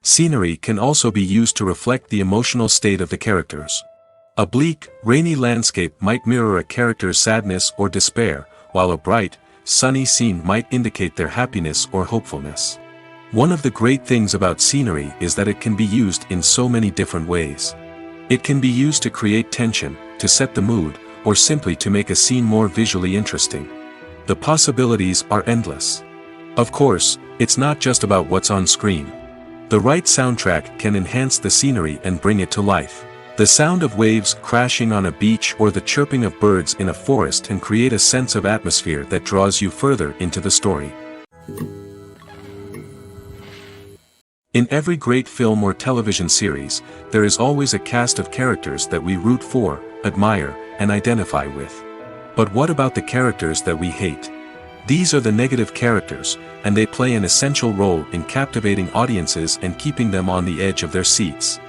Scenery can also be used to reflect the emotional state of the characters. A bleak, rainy landscape might mirror a character's sadness or despair, while a bright, sunny scene might indicate their happiness or hopefulness. One of the great things about scenery is that it can be used in so many different ways. It can be used to create tension, to set the mood, or simply to make a scene more visually interesting. The possibilities are endless. Of course, it's not just about what's on screen. The right soundtrack can enhance the scenery and bring it to life. The sound of waves crashing on a beach or the chirping of birds in a forest can create a sense of atmosphere that draws you further into the story. In every great film or television series, there is always a cast of characters that we root for, admire, and identify with. But what about the characters that we hate? These are the negative characters, and they play an essential role in captivating audiences and keeping them on the edge of their seats.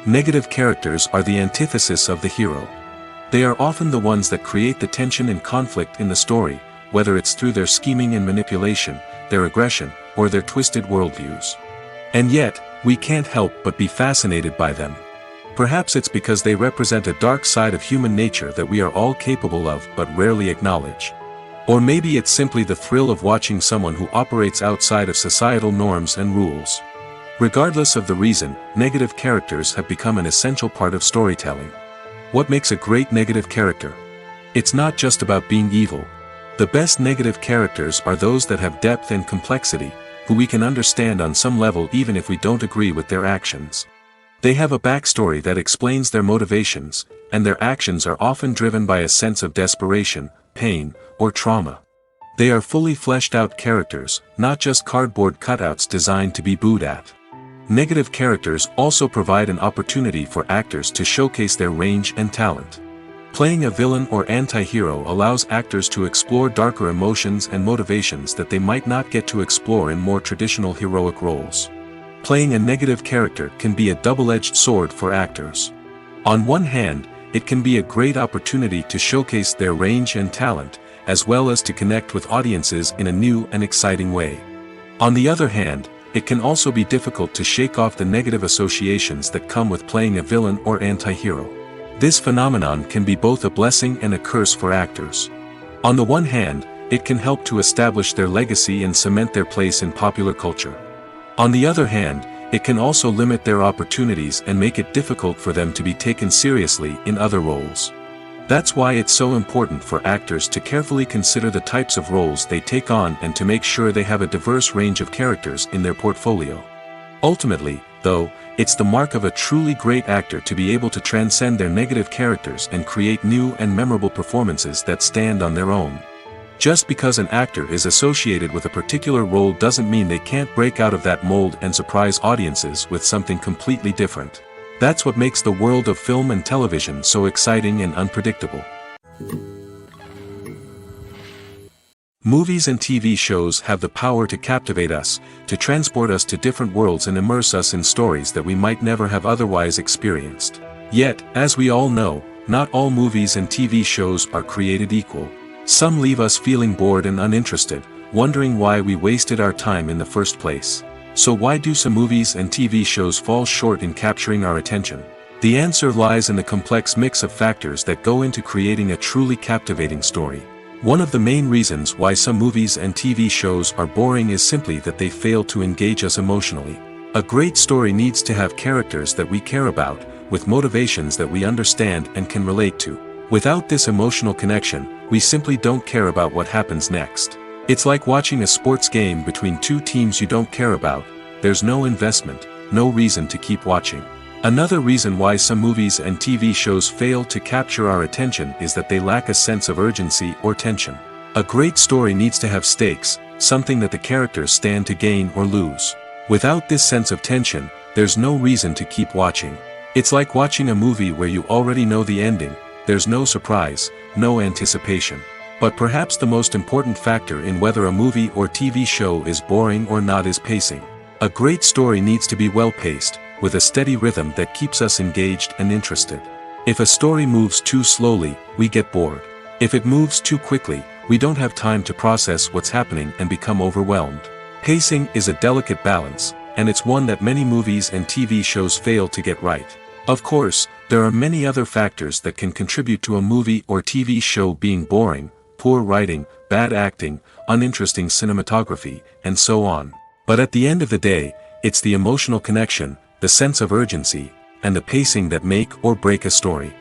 Negative characters are the antithesis of the hero. They are often the ones that create the tension and conflict in the story, whether it's through their scheming and manipulation, their aggression, or their twisted worldviews. And yet, we can't help but be fascinated by them. Perhaps it's because they represent a dark side of human nature that we are all capable of but rarely acknowledge. Or maybe it's simply the thrill of watching someone who operates outside of societal norms and rules. Regardless of the reason, negative characters have become an essential part of storytelling. What makes a great negative character? It's not just about being evil. The best negative characters are those that have depth and complexity, who we can understand on some level even if we don't agree with their actions. They have a backstory that explains their motivations, and their actions are often driven by a sense of desperation, pain, or trauma. They are fully fleshed out characters, not just cardboard cutouts designed to be booed at. Negative characters also provide an opportunity for actors to showcase their range and talent. Playing a villain or anti-hero allows actors to explore darker emotions and motivations that they might not get to explore in more traditional heroic roles. Playing a negative character can be a double-edged sword for actors. On one hand, it can be a great opportunity to showcase their range and talent, as well as to connect with audiences in a new and exciting way. On the other hand, it can also be difficult to shake off the negative associations that come with playing a villain or anti-hero. This phenomenon can be both a blessing and a curse for actors. On the one hand, it can help to establish their legacy and cement their place in popular culture. On the other hand, it can also limit their opportunities and make it difficult for them to be taken seriously in other roles. That's why it's so important for actors to carefully consider the types of roles they take on and to make sure they have a diverse range of characters in their portfolio. Ultimately, though, it's the mark of a truly great actor to be able to transcend their negative characters and create new and memorable performances that stand on their own. Just because an actor is associated with a particular role doesn't mean they can't break out of that mold and surprise audiences with something completely different. That's what makes the world of film and television so exciting and unpredictable. Movies and TV shows have the power to captivate us, to transport us to different worlds and immerse us in stories that we might never have otherwise experienced. Yet, as we all know, not all movies and TV shows are created equal. Some leave us feeling bored and uninterested, wondering why we wasted our time in the first place. So why do some movies and TV shows fall short in capturing our attention? The answer lies in the complex mix of factors that go into creating a truly captivating story. One of the main reasons why some movies and TV shows are boring is simply that they fail to engage us emotionally. A great story needs to have characters that we care about, with motivations that we understand and can relate to. Without this emotional connection, we simply don't care about what happens next. It's like watching a sports game between two teams you don't care about. There's no investment, no reason to keep watching. Another reason why some movies and TV shows fail to capture our attention is that they lack a sense of urgency or tension. A great story needs to have stakes, something that the characters stand to gain or lose. Without this sense of tension, there's no reason to keep watching. It's like watching a movie where you already know the ending. There's no surprise, no anticipation. But perhaps the most important factor in whether a movie or TV show is boring or not is pacing. A great story needs to be well-paced, with a steady rhythm that keeps us engaged and interested. If a story moves too slowly, we get bored. If it moves too quickly, we don't have time to process what's happening and become overwhelmed. Pacing is a delicate balance, and it's one that many movies and TV shows fail to get right. Of course, there are many other factors that can contribute to a movie or TV show being boring: poor writing, bad acting, uninteresting cinematography, and so on. But at the end of the day, it's the emotional connection, the sense of urgency, and the pacing that make or break a story.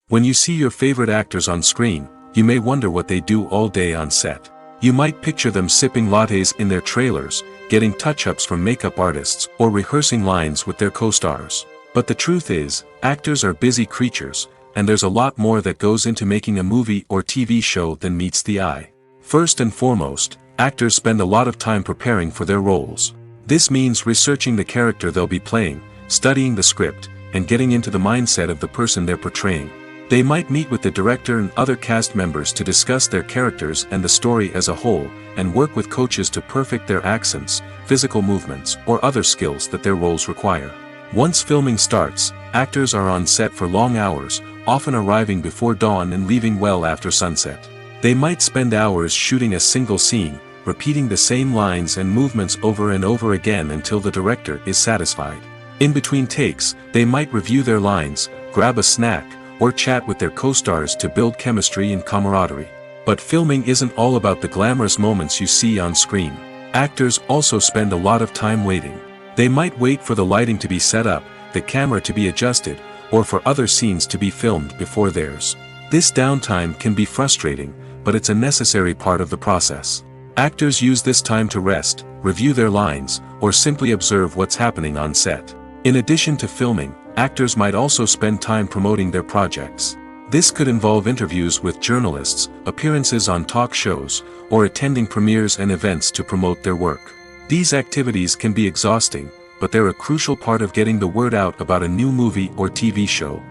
When you see your favorite actors on screen, you may wonder what they do all day on set. You might picture them sipping lattes in their trailers, getting touch-ups from makeup artists, or rehearsing lines with their co-stars. But the truth is, actors are busy creatures, and there's a lot more that goes into making a movie or TV show than meets the eye. First and foremost, actors spend a lot of time preparing for their roles. This means researching the character they'll be playing, studying the script, and getting into the mindset of the person they're portraying. They might meet with the director and other cast members to discuss their characters and the story as a whole, and work with coaches to perfect their accents, physical movements, or other skills that their roles require. Once filming starts, actors are on set for long hours, often arriving before dawn and leaving well after sunset. They might spend hours shooting a single scene, repeating the same lines and movements over and over again until the director is satisfied. In between takes, they might review their lines, grab a snack, or chat with their co-stars to build chemistry and camaraderie. But filming isn't all about the glamorous moments you see on screen. Actors also spend a lot of time waiting. They might wait for the lighting to be set up, the camera to be adjusted, or for other scenes to be filmed before theirs. This downtime can be frustrating, but it's a necessary part of the process. Actors use this time to rest, review their lines, or simply observe what's happening on set. In addition to filming, actors might also spend time promoting their projects. This could involve interviews with journalists, appearances on talk shows, or attending premieres and events to promote their work. These activities can be exhausting, but they're a crucial part of getting the word out about a new movie or TV show.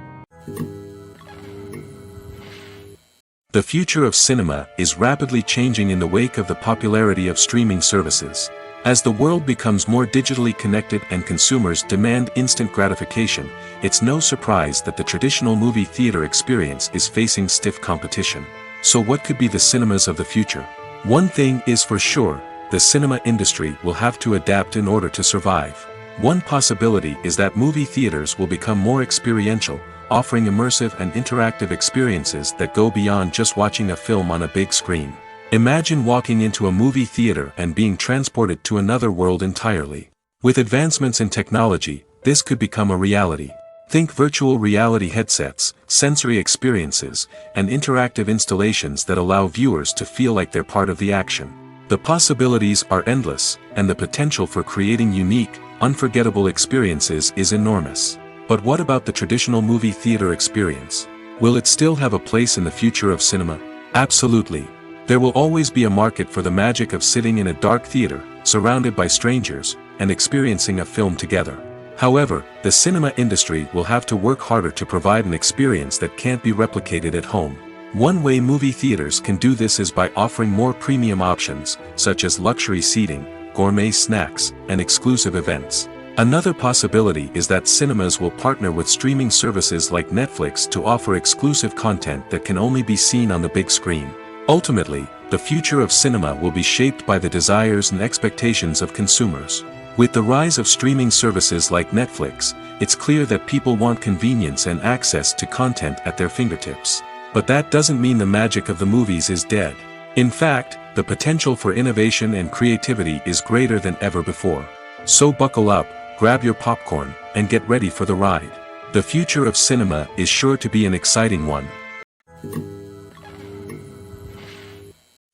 The future of cinema is rapidly changing in the wake of the popularity of streaming services. As the world becomes more digitally connected and consumers demand instant gratification, it's no surprise that the traditional movie theater experience is facing stiff competition. So what could be the cinemas of the future? One thing is for sure, the cinema industry will have to adapt in order to survive. One possibility is that movie theaters will become more experiential, offering immersive and interactive experiences that go beyond just watching a film on a big screen. Imagine walking into a movie theater and being transported to another world entirely. With advancements in technology, this could become a reality. Think virtual reality headsets, sensory experiences, and interactive installations that allow viewers to feel like they're part of the action. The possibilities are endless, and the potential for creating unique, unforgettable experiences is enormous. But what about the traditional movie theater experience? Will it still have a place in the future of cinema? Absolutely. There will always be a market for the magic of sitting in a dark theater, surrounded by strangers, and experiencing a film together. However, the cinema industry will have to work harder to provide an experience that can't be replicated at home. One way movie theaters can do this is by offering more premium options, such as luxury seating, gourmet snacks, and exclusive events. Another possibility is that cinemas will partner with streaming services like Netflix to offer exclusive content that can only be seen on the big screen. Ultimately, the future of cinema will be shaped by the desires and expectations of consumers. With the rise of streaming services like Netflix, it's clear that people want convenience and access to content at their fingertips. But that doesn't mean the magic of the movies is dead. In fact, the potential for innovation and creativity is greater than ever before. So buckle up, grab your popcorn, and get ready for the ride. The future of cinema is sure to be an exciting one.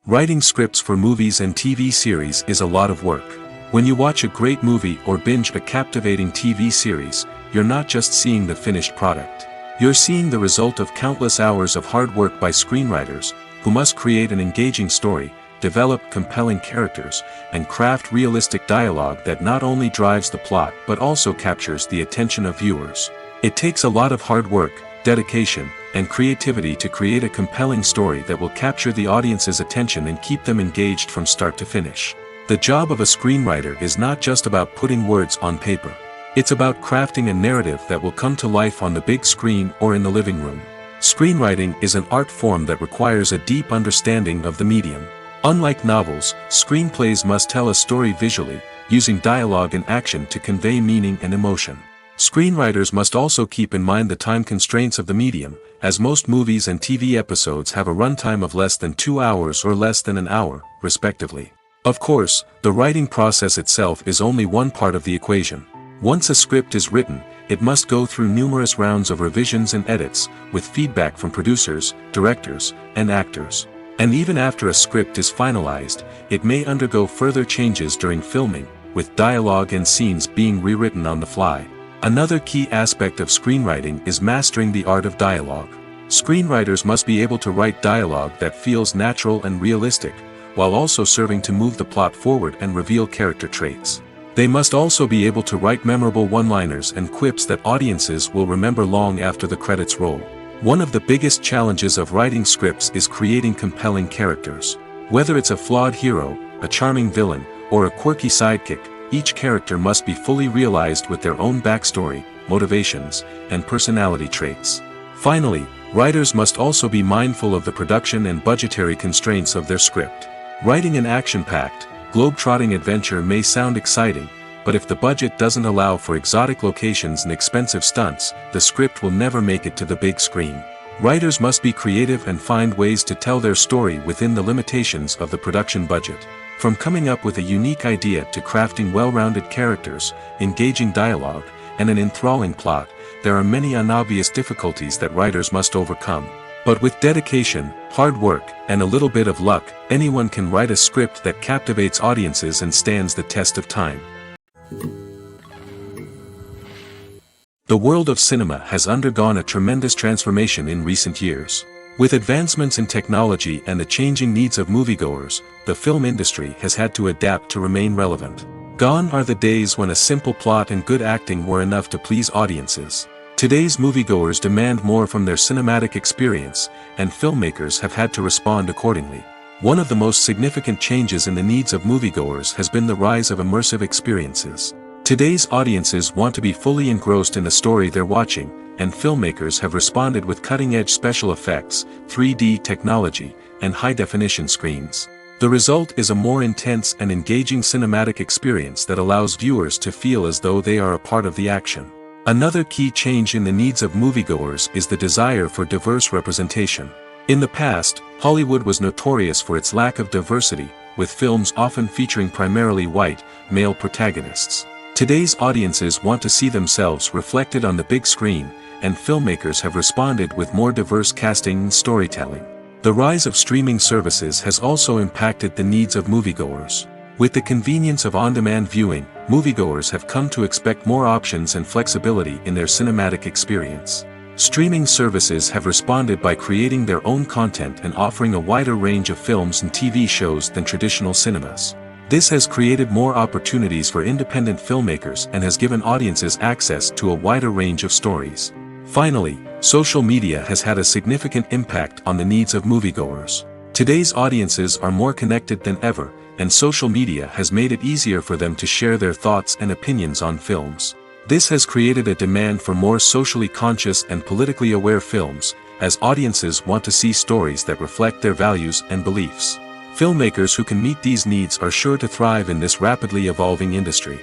Writing scripts for movies and TV series is a lot of work. When you watch a great movie or binge a captivating TV series, you're not just seeing the finished product. You're seeing the result of countless hours of hard work by screenwriters, who must create an engaging story, develop compelling characters, and craft realistic dialogue that not only drives the plot but also captures the attention of viewers. It takes a lot of hard work, dedication, and creativity to create a compelling story that will capture the audience's attention and keep them engaged from start to finish. The job of a screenwriter is not just about putting words on paper. It's about crafting a narrative that will come to life on the big screen or in the living room. Screenwriting is an art form that requires a deep understanding of the medium. Unlike novels, screenplays must tell a story visually, using dialogue and action to convey meaning and emotion. Screenwriters must also keep in mind the time constraints of the medium, as most movies and TV episodes have a runtime of less than 2 hours or less than an hour, respectively. Of course, the writing process itself is only one part of the equation. Once a script is written, it must go through numerous rounds of revisions and edits, with feedback from producers, directors, and actors. And even after a script is finalized, it may undergo further changes during filming, with dialogue and scenes being rewritten on the fly. Another key aspect of screenwriting is mastering the art of dialogue. Screenwriters must be able to write dialogue that feels natural and realistic, while also serving to move the plot forward and reveal character traits. They must also be able to write memorable one-liners and quips that audiences will remember long after the credits roll. One of the biggest challenges of writing scripts is creating compelling characters. Whether it's a flawed hero, a charming villain, or a quirky sidekick, each character must be fully realized with their own backstory, motivations, and personality traits. Finally, writers must also be mindful of the production and budgetary constraints of their script. Writing an action-packed, globe-trotting adventure may sound exciting, but if the budget doesn't allow for exotic locations and expensive stunts, the script will never make it to the big screen. Writers must be creative and find ways to tell their story within the limitations of the production budget. From coming up with a unique idea to crafting well-rounded characters, engaging dialogue, and an enthralling plot, there are many unobvious difficulties that writers must overcome. But with dedication, hard work, and a little bit of luck, anyone can write a script that captivates audiences and stands the test of time. The world of cinema has undergone a tremendous transformation in recent years. With advancements in technology and the changing needs of moviegoers, the film industry has had to adapt to remain relevant. Gone are the days when a simple plot and good acting were enough to please audiences. Today's moviegoers demand more from their cinematic experience, and filmmakers have had to respond accordingly. One of the most significant changes in the needs of moviegoers has been the rise of immersive experiences. Today's audiences want to be fully engrossed in the story they're watching, and filmmakers have responded with cutting-edge special effects, 3D technology, and high-definition screens. The result is a more intense and engaging cinematic experience that allows viewers to feel as though they are a part of the action. Another key change in the needs of moviegoers is the desire for diverse representation. In the past, Hollywood was notorious for its lack of diversity, with films often featuring primarily white, male protagonists. Today's audiences want to see themselves reflected on the big screen, and filmmakers have responded with more diverse casting and storytelling. The rise of streaming services has also impacted the needs of moviegoers. With the convenience of on-demand viewing, moviegoers have come to expect more options and flexibility in their cinematic experience. Streaming services have responded by creating their own content and offering a wider range of films and TV shows than traditional cinemas. This has created more opportunities for independent filmmakers and has given audiences access to a wider range of stories. Finally, social media has had a significant impact on the needs of moviegoers. Today's audiences are more connected than ever, and social media has made it easier for them to share their thoughts and opinions on films. This has created a demand for more socially conscious and politically aware films, as audiences want to see stories that reflect their values and beliefs. Filmmakers who can meet these needs are sure to thrive in this rapidly evolving industry.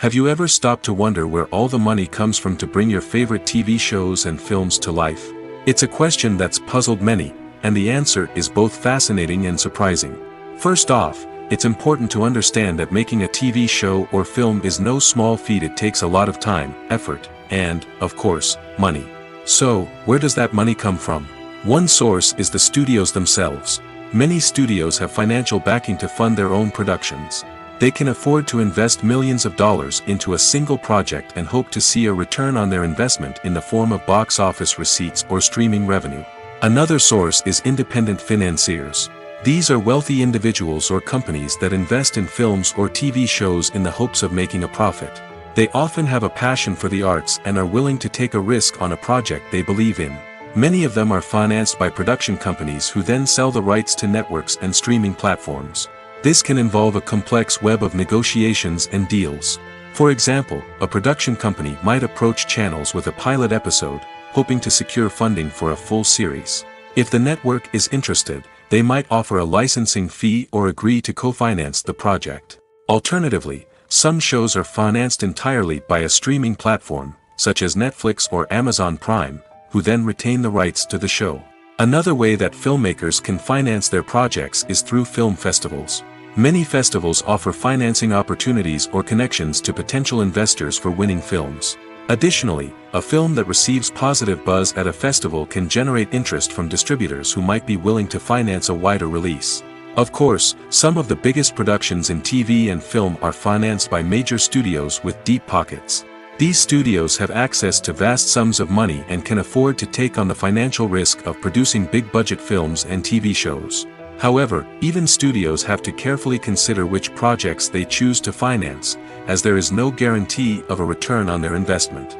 Have you ever stopped to wonder where all the money comes from to bring your favorite TV shows and films to life? It's a question that's puzzled many, and the answer is both fascinating and surprising. First off, it's important to understand that making a TV show or film is no small feat. It takes a lot of time, effort, and, of course, money. So, where does that money come from? One source is the studios themselves. Many studios have financial backing to fund their own productions. They can afford to invest millions of dollars into a single project and hope to see a return on their investment in the form of box office receipts or streaming revenue. Another source is independent financiers. These are wealthy individuals or companies that invest in films or TV shows in the hopes of making a profit. They often have a passion for the arts and are willing to take a risk on a project they believe in. Many of them are financed by production companies who then sell the rights to networks and streaming platforms. This can involve a complex web of negotiations and deals. For example, a production company might approach channels with a pilot episode, hoping to secure funding for a full series. If the network is interested, they might offer a licensing fee or agree to co-finance the project. Alternatively, some shows are financed entirely by a streaming platform, such as Netflix or Amazon Prime, who then retain the rights to the show. Another way that filmmakers can finance their projects is through film festivals. Many festivals offer financing opportunities or connections to potential investors for winning films. Additionally, a film that receives positive buzz at a festival can generate interest from distributors who might be willing to finance a wider release. Of course, some of the biggest productions in TV and film are financed by major studios with deep pockets. These studios have access to vast sums of money and can afford to take on the financial risk of producing big-budget films and TV shows. However, even studios have to carefully consider which projects they choose to finance, as there is no guarantee of a return on their investment.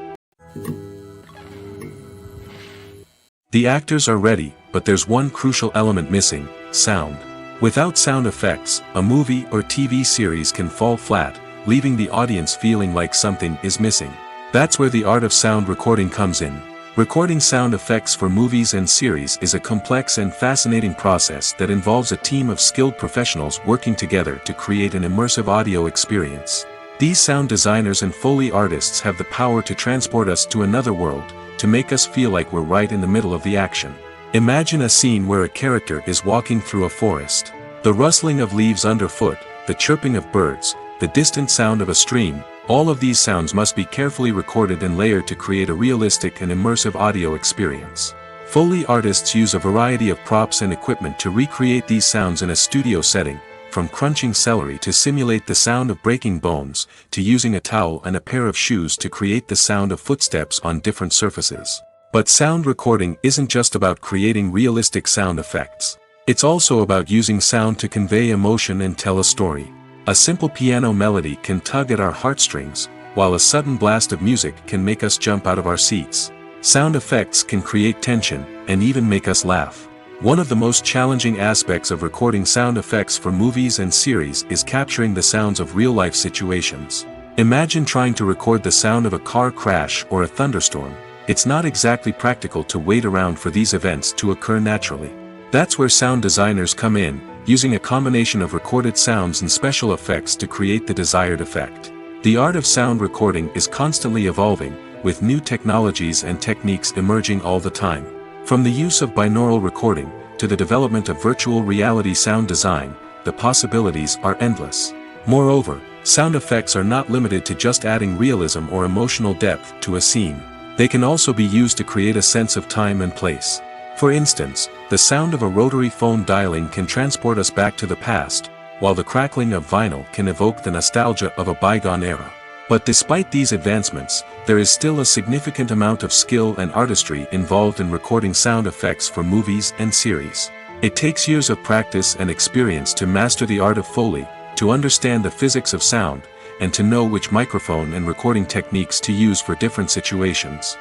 The actors are ready, but there's one crucial element missing: sound. Without sound effects, a movie or TV series can fall flat, leaving the audience feeling like something is missing. That's where the art of sound recording comes in. Recording sound effects for movies and series is a complex and fascinating process that involves a team of skilled professionals working together to create an immersive audio experience. These sound designers and Foley artists have the power to transport us to another world, to make us feel like we're right in the middle of the action. Imagine a scene where a character is walking through a forest. The rustling of leaves underfoot, the chirping of birds, the distant sound of a stream, all of these sounds must be carefully recorded and layered to create a realistic and immersive audio experience. Foley artists use a variety of props and equipment to recreate these sounds in a studio setting, from crunching celery to simulate the sound of breaking bones, to using a towel and a pair of shoes to create the sound of footsteps on different surfaces. But sound recording isn't just about creating realistic sound effects. It's also about using sound to convey emotion and tell a story. A simple piano melody can tug at our heartstrings, while a sudden blast of music can make us jump out of our seats. Sound effects can create tension, and even make us laugh. One of the most challenging aspects of recording sound effects for movies and series is capturing the sounds of real-life situations. Imagine trying to record the sound of a car crash or a thunderstorm. It's not exactly practical to wait around for these events to occur naturally. That's where sound designers come in, using a combination of recorded sounds and special effects to create the desired effect. The art of sound recording is constantly evolving, with new technologies and techniques emerging all the time. From the use of binaural recording, to the development of virtual reality sound design, the possibilities are endless. Moreover, sound effects are not limited to just adding realism or emotional depth to a scene. They can also be used to create a sense of time and place. For instance, the sound of a rotary phone dialing can transport us back to the past, while the crackling of vinyl can evoke the nostalgia of a bygone era. But despite these advancements, there is still a significant amount of skill and artistry involved in recording sound effects for movies and series. It takes years of practice and experience to master the art of Foley, to understand the physics of sound, and to know which microphone and recording techniques to use for different situations.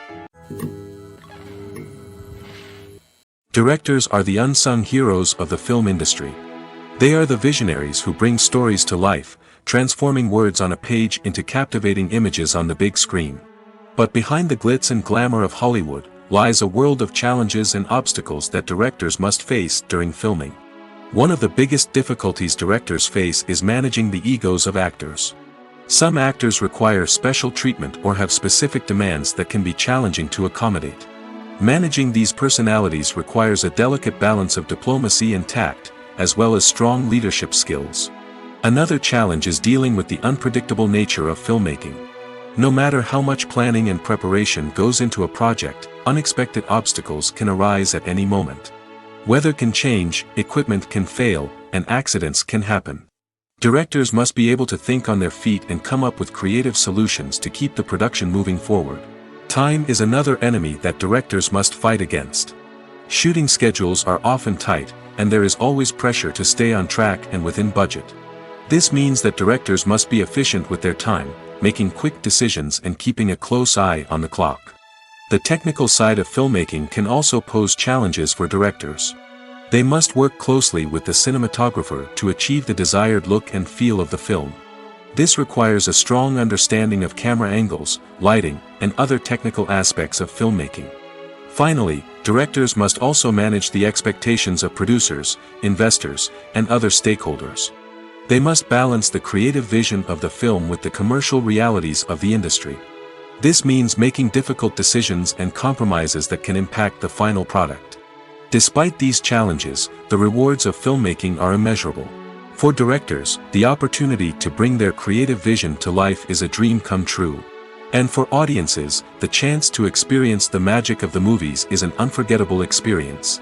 Directors are the unsung heroes of the film industry. They are the visionaries who bring stories to life, transforming words on a page into captivating images on the big screen. But behind the glitz and glamour of Hollywood lies a world of challenges and obstacles that directors must face during filming. One of the biggest difficulties directors face is managing the egos of actors. Some actors require special treatment or have specific demands that can be challenging to accommodate. Managing these personalities requires a delicate balance of diplomacy and tact, as well as strong leadership skills. Another challenge is dealing with the unpredictable nature of filmmaking. No matter how much planning and preparation goes into a project, unexpected obstacles can arise at any moment. Weather can change, equipment can fail, and accidents can happen. Directors must be able to think on their feet and come up with creative solutions to keep the production moving forward. Time is another enemy that directors must fight against. Shooting schedules are often tight, and there is always pressure to stay on track and within budget. This means that directors must be efficient with their time, making quick decisions and keeping a close eye on the clock. The technical side of filmmaking can also pose challenges for directors. They must work closely with the cinematographer to achieve the desired look and feel of the film. This requires a strong understanding of camera angles, lighting, and other technical aspects of filmmaking. Finally, directors must also manage the expectations of producers, investors, and other stakeholders. They must balance the creative vision of the film with the commercial realities of the industry. This means making difficult decisions and compromises that can impact the final product. Despite these challenges, the rewards of filmmaking are immeasurable. For directors, the opportunity to bring their creative vision to life is a dream come true. And for audiences, the chance to experience the magic of the movies is an unforgettable experience.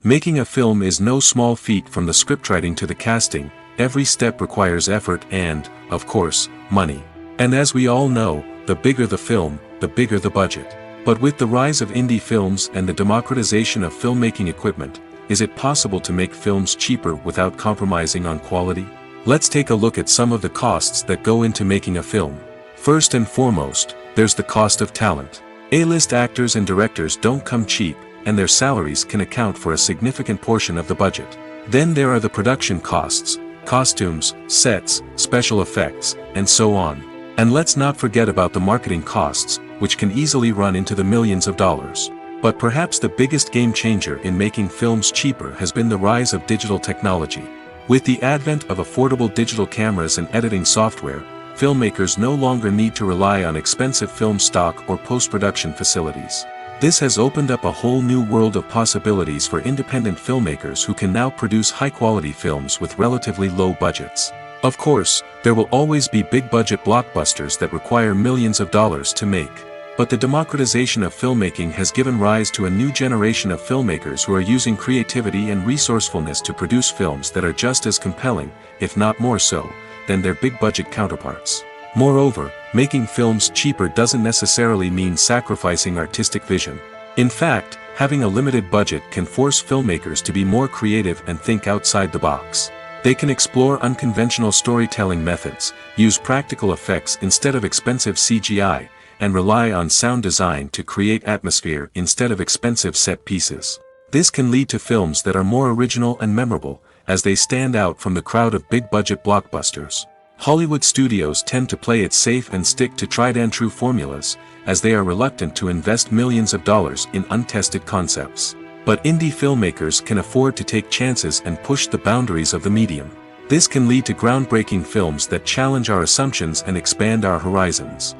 Making a film is no small feat. From the scriptwriting to the casting, every step requires effort and, of course, money. And as we all know, the bigger the film, the bigger the budget. But with the rise of indie films and the democratization of filmmaking equipment, is it possible to make films cheaper without compromising on quality? Let's take a look at some of the costs that go into making a film. First and foremost, there's the cost of talent. A-list actors and directors don't come cheap, and their salaries can account for a significant portion of the budget. Then there are the production costs, costumes, sets, special effects, and so on. And let's not forget about the marketing costs, which can easily run into the millions of dollars. But perhaps the biggest game changer in making films cheaper has been the rise of digital technology. With the advent of affordable digital cameras and editing software, filmmakers no longer need to rely on expensive film stock or post-production facilities. This has opened up a whole new world of possibilities for independent filmmakers who can now produce high-quality films with relatively low budgets. Of course, there will always be big-budget blockbusters that require millions of dollars to make. But the democratization of filmmaking has given rise to a new generation of filmmakers who are using creativity and resourcefulness to produce films that are just as compelling, if not more so, than their big-budget counterparts. Moreover, making films cheaper doesn't necessarily mean sacrificing artistic vision. In fact, having a limited budget can force filmmakers to be more creative and think outside the box. They can explore unconventional storytelling methods, use practical effects instead of expensive CGI, and rely on sound design to create atmosphere instead of expensive set pieces. This can lead to films that are more original and memorable, as they stand out from the crowd of big-budget blockbusters. Hollywood studios tend to play it safe and stick to tried-and-true formulas, as they are reluctant to invest millions of dollars in untested concepts. But indie filmmakers can afford to take chances and push the boundaries of the medium. This can lead to groundbreaking films that challenge our assumptions and expand our horizons.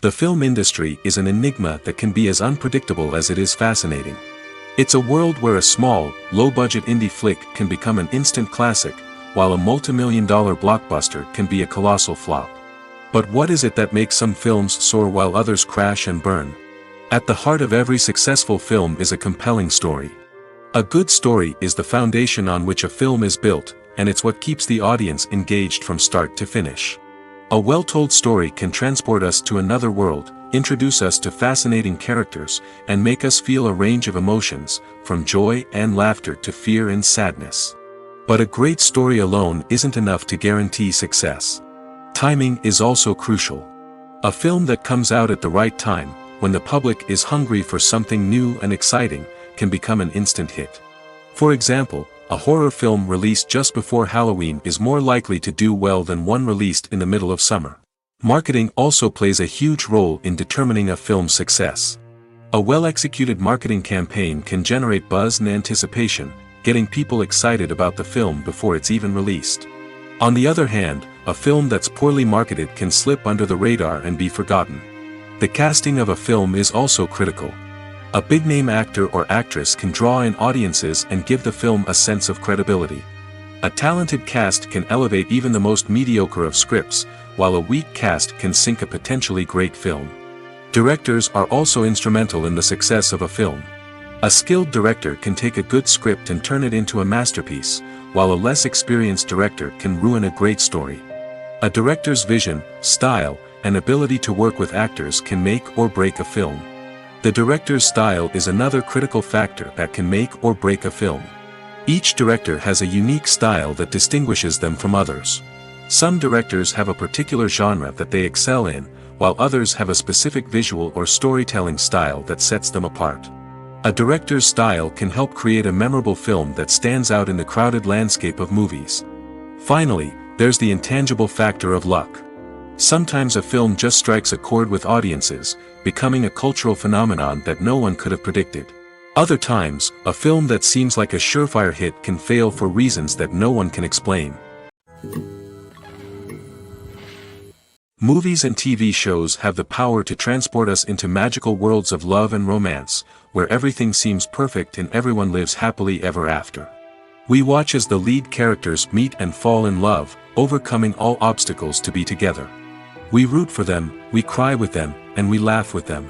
The film industry is an enigma that can be as unpredictable as it is fascinating. It's a world where a small, low-budget indie flick can become an instant classic, while a multi-million-dollar blockbuster can be a colossal flop. But what is it that makes some films soar while others crash and burn? At the heart of every successful film is a compelling story. A good story is the foundation on which a film is built, and it's what keeps the audience engaged from start to finish. A well-told story can transport us to another world, introduce us to fascinating characters, and make us feel a range of emotions, from joy and laughter to fear and sadness. But a great story alone isn't enough to guarantee success. Timing is also crucial. A film that comes out at the right time, when the public is hungry for something new and exciting, can become an instant hit. For example, a horror film released just before Halloween is more likely to do well than one released in the middle of summer. Marketing also plays a huge role in determining a film's success. A well-executed marketing campaign can generate buzz and anticipation, getting people excited about the film before it's even released. On the other hand, a film that's poorly marketed can slip under the radar and be forgotten. The casting of a film is also critical. A big-name actor or actress can draw in audiences and give the film a sense of credibility. A talented cast can elevate even the most mediocre of scripts, while a weak cast can sink a potentially great film. Directors are also instrumental in the success of a film. A skilled director can take a good script and turn it into a masterpiece, while a less experienced director can ruin a great story. A director's vision, style, and ability to work with actors can make or break a film. The director's style is another critical factor that can make or break a film. Each director has a unique style that distinguishes them from others. Some directors have a particular genre that they excel in, while others have a specific visual or storytelling style that sets them apart. A director's style can help create a memorable film that stands out in the crowded landscape of movies. Finally, there's the intangible factor of luck. Sometimes a film just strikes a chord with audiences, becoming a cultural phenomenon that no one could have predicted. Other times, a film that seems like a surefire hit can fail for reasons that no one can explain. Movies and TV shows have the power to transport us into magical worlds of love and romance, where everything seems perfect and everyone lives happily ever after. We watch as the lead characters meet and fall in love, overcoming all obstacles to be together. We root for them, we cry with them, and we laugh with them.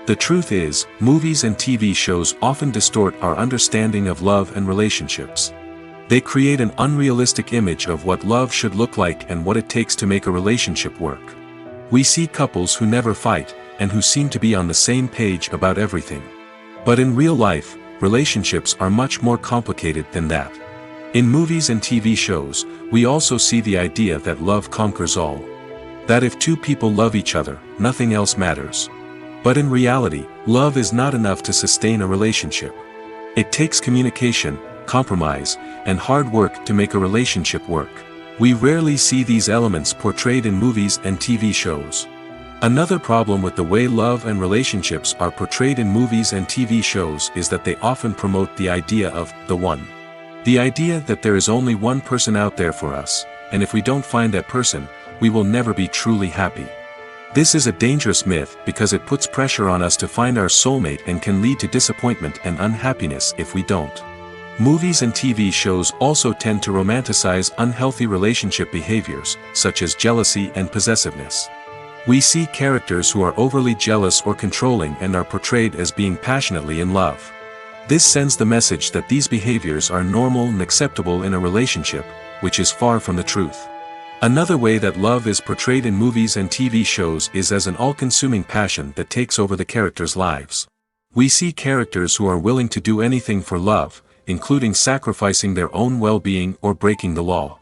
The truth is, movies and TV shows often distort our understanding of love and relationships. They create an unrealistic image of what love should look like and what it takes to make a relationship work. We see couples who never fight, and who seem to be on the same page about everything. But in real life, relationships are much more complicated than that. In movies and TV shows, we also see the idea that love conquers all. That if two people love each other, nothing else matters. But in reality, love is not enough to sustain a relationship. It takes communication, compromise, and hard work to make a relationship work. We rarely see these elements portrayed in movies and TV shows. Another problem with the way love and relationships are portrayed in movies and TV shows is that they often promote the idea of the one. The idea that there is only one person out there for us, and if we don't find that person, we will never be truly happy. This is a dangerous myth because it puts pressure on us to find our soulmate and can lead to disappointment and unhappiness if we don't. Movies and TV shows also tend to romanticize unhealthy relationship behaviors, such as jealousy and possessiveness. We see characters who are overly jealous or controlling and are portrayed as being passionately in love. This sends the message that these behaviors are normal and acceptable in a relationship, which is far from the truth. Another way that love is portrayed in movies and TV shows is as an all-consuming passion that takes over the characters' lives. We see characters who are willing to do anything for love, including sacrificing their own well-being or breaking the law.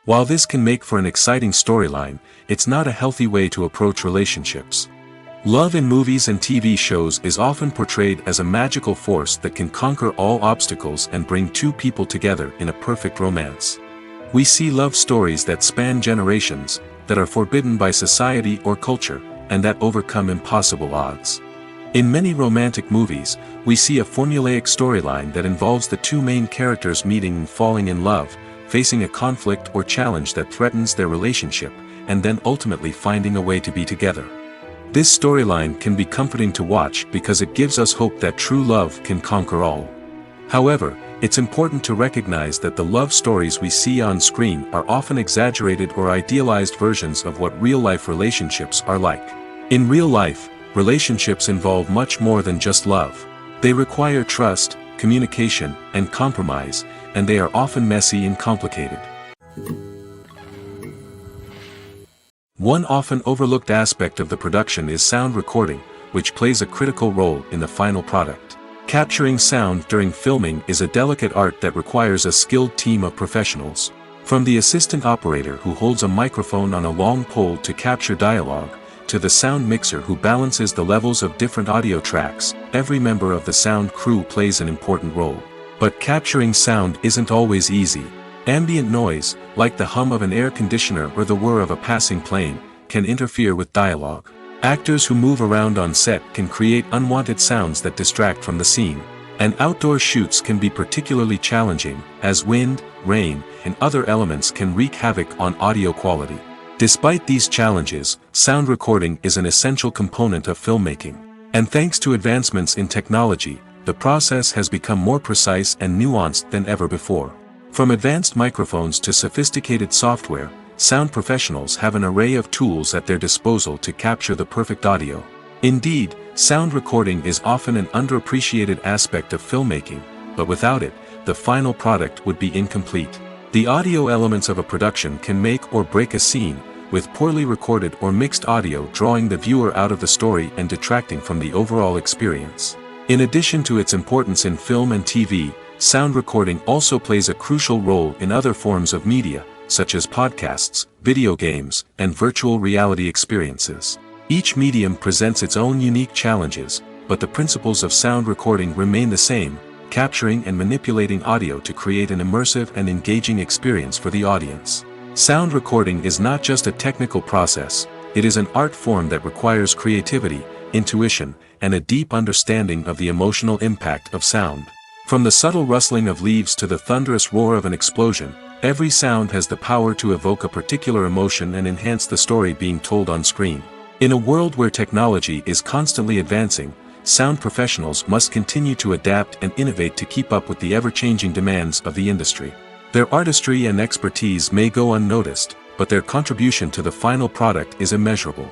While this can make for an exciting storyline, it's not a healthy way to approach relationships. Love in movies and TV shows is often portrayed as a magical force that can conquer all obstacles and bring two people together in a perfect romance. We see love stories that span generations, that are forbidden by society or culture, and that overcome impossible odds. In many romantic movies, we see a formulaic storyline that involves the two main characters meeting and falling in love, facing a conflict or challenge that threatens their relationship, and then ultimately finding a way to be together. This storyline can be comforting to watch because it gives us hope that true love can conquer all. However, it's important to recognize that the love stories we see on screen are often exaggerated or idealized versions of what real-life relationships are like. In real life, relationships involve much more than just love. They require trust, communication, and compromise, and they are often messy and complicated. One often overlooked aspect of the production is sound recording, which plays a critical role in the final product. Capturing sound during filming is a delicate art that requires a skilled team of professionals. From the assistant operator who holds a microphone on a long pole to capture dialogue, to the sound mixer who balances the levels of different audio tracks, every member of the sound crew plays an important role. But capturing sound isn't always easy. Ambient noise, like the hum of an air conditioner or the whir of a passing plane, can interfere with dialogue. Actors who move around on set can create unwanted sounds that distract from the scene. And outdoor shoots can be particularly challenging, as wind, rain, and other elements can wreak havoc on audio quality. Despite these challenges, sound recording is an essential component of filmmaking. And thanks to advancements in technology, the process has become more precise and nuanced than ever before. From advanced microphones to sophisticated software, sound professionals have an array of tools at their disposal to capture the perfect audio. Indeed, sound recording is often an underappreciated aspect of filmmaking, but without it, the final product would be incomplete. The audio elements of a production can make or break a scene, with poorly recorded or mixed audio drawing the viewer out of the story and detracting from the overall experience. In addition to its importance in film and TV, sound recording also plays a crucial role in other forms of media, such as podcasts, video games, and virtual reality experiences. Each medium presents its own unique challenges, but the principles of sound recording remain the same, capturing and manipulating audio to create an immersive and engaging experience for the audience. Sound recording is not just a technical process, it is an art form that requires creativity, intuition, and a deep understanding of the emotional impact of sound. From the subtle rustling of leaves to the thunderous roar of an explosion, every sound has the power to evoke a particular emotion and enhance the story being told on screen. In a world where technology is constantly advancing, sound professionals must continue to adapt and innovate to keep up with the ever-changing demands of the industry. Their artistry and expertise may go unnoticed, but their contribution to the final product is immeasurable.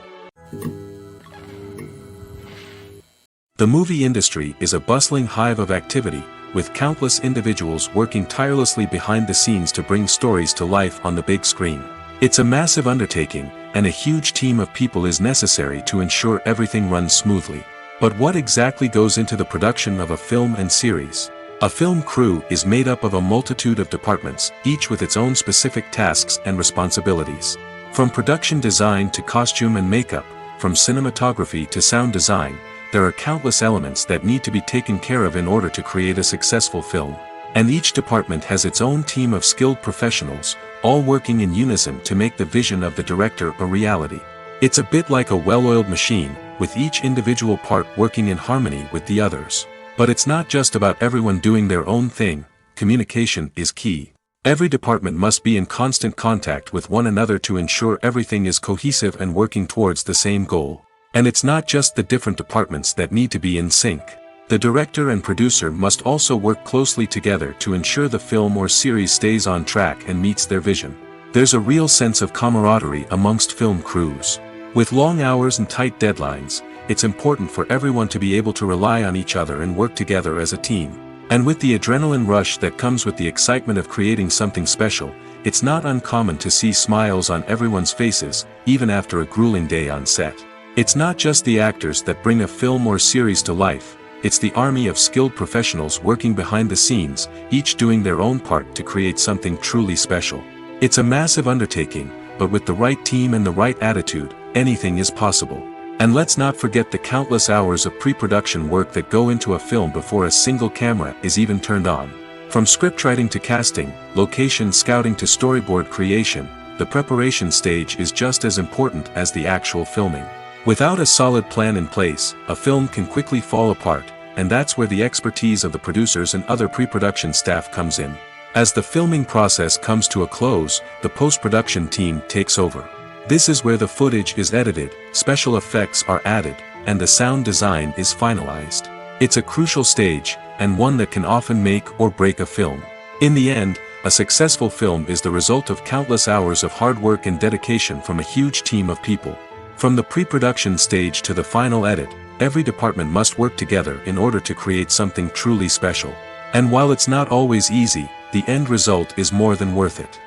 The movie industry is a bustling hive of activity, with countless individuals working tirelessly behind the scenes to bring stories to life on the big screen. It's a massive undertaking, and a huge team of people is necessary to ensure everything runs smoothly. But what exactly goes into the production of a film and series? A film crew is made up of a multitude of departments, each with its own specific tasks and responsibilities. From production design to costume and makeup, from cinematography to sound design, there are countless elements that need to be taken care of in order to create a successful film. And each department has its own team of skilled professionals, all working in unison to make the vision of the director a reality. It's a bit like a well-oiled machine, with each individual part working in harmony with the others. But it's not just about everyone doing their own thing, communication is key. Every department must be in constant contact with one another to ensure everything is cohesive and working towards the same goal. And it's not just the different departments that need to be in sync. The director and producer must also work closely together to ensure the film or series stays on track and meets their vision. There's a real sense of camaraderie amongst film crews. With long hours and tight deadlines, it's important for everyone to be able to rely on each other and work together as a team. And with the adrenaline rush that comes with the excitement of creating something special, it's not uncommon to see smiles on everyone's faces, even after a grueling day on set. It's not just the actors that bring a film or series to life, it's the army of skilled professionals working behind the scenes, each doing their own part to create something truly special. It's a massive undertaking, but with the right team and the right attitude, anything is possible. And let's not forget the countless hours of pre-production work that go into a film before a single camera is even turned on. From scriptwriting to casting, location scouting to storyboard creation, the preparation stage is just as important as the actual filming. Without a solid plan in place, a film can quickly fall apart, and that's where the expertise of the producers and other pre-production staff comes in. As the filming process comes to a close, the post-production team takes over. This is where the footage is edited, special effects are added, and the sound design is finalized. It's a crucial stage, and one that can often make or break a film. In the end, a successful film is the result of countless hours of hard work and dedication from a huge team of people. From the pre-production stage to the final edit, every department must work together in order to create something truly special. And while it's not always easy, the end result is more than worth it.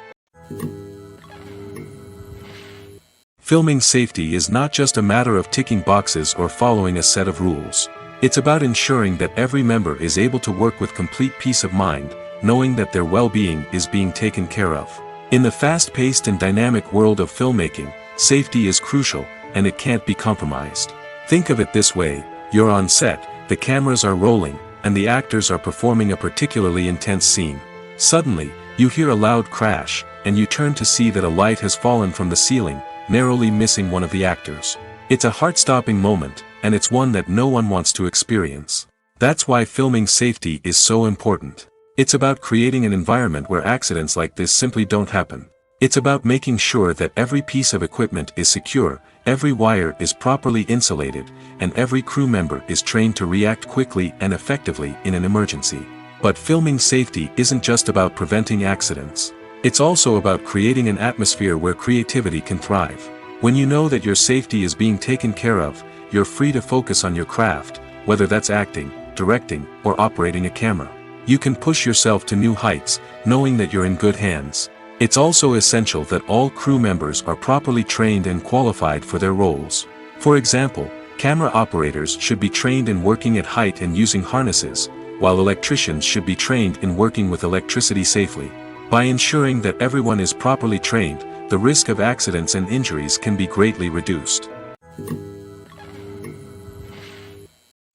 Filming safety is not just a matter of ticking boxes or following a set of rules. It's about ensuring that every member is able to work with complete peace of mind, knowing that their well-being is being taken care of. In the fast-paced and dynamic world of filmmaking, safety is crucial, and it can't be compromised. Think of it this way, you're on set, the cameras are rolling, and the actors are performing a particularly intense scene. Suddenly, you hear a loud crash, and you turn to see that a light has fallen from the ceiling, narrowly missing one of the actors. It's a heart-stopping moment, and it's one that no one wants to experience. That's why filming safety is so important. It's about creating an environment where accidents like this simply don't happen. It's about making sure that every piece of equipment is secure, every wire is properly insulated, and every crew member is trained to react quickly and effectively in an emergency. But filming safety isn't just about preventing accidents. It's also about creating an atmosphere where creativity can thrive. When you know that your safety is being taken care of, you're free to focus on your craft, whether that's acting, directing, or operating a camera. You can push yourself to new heights, knowing that you're in good hands. It's also essential that all crew members are properly trained and qualified for their roles. For example, camera operators should be trained in working at height and using harnesses, while electricians should be trained in working with electricity safely. By ensuring that everyone is properly trained, the risk of accidents and injuries can be greatly reduced.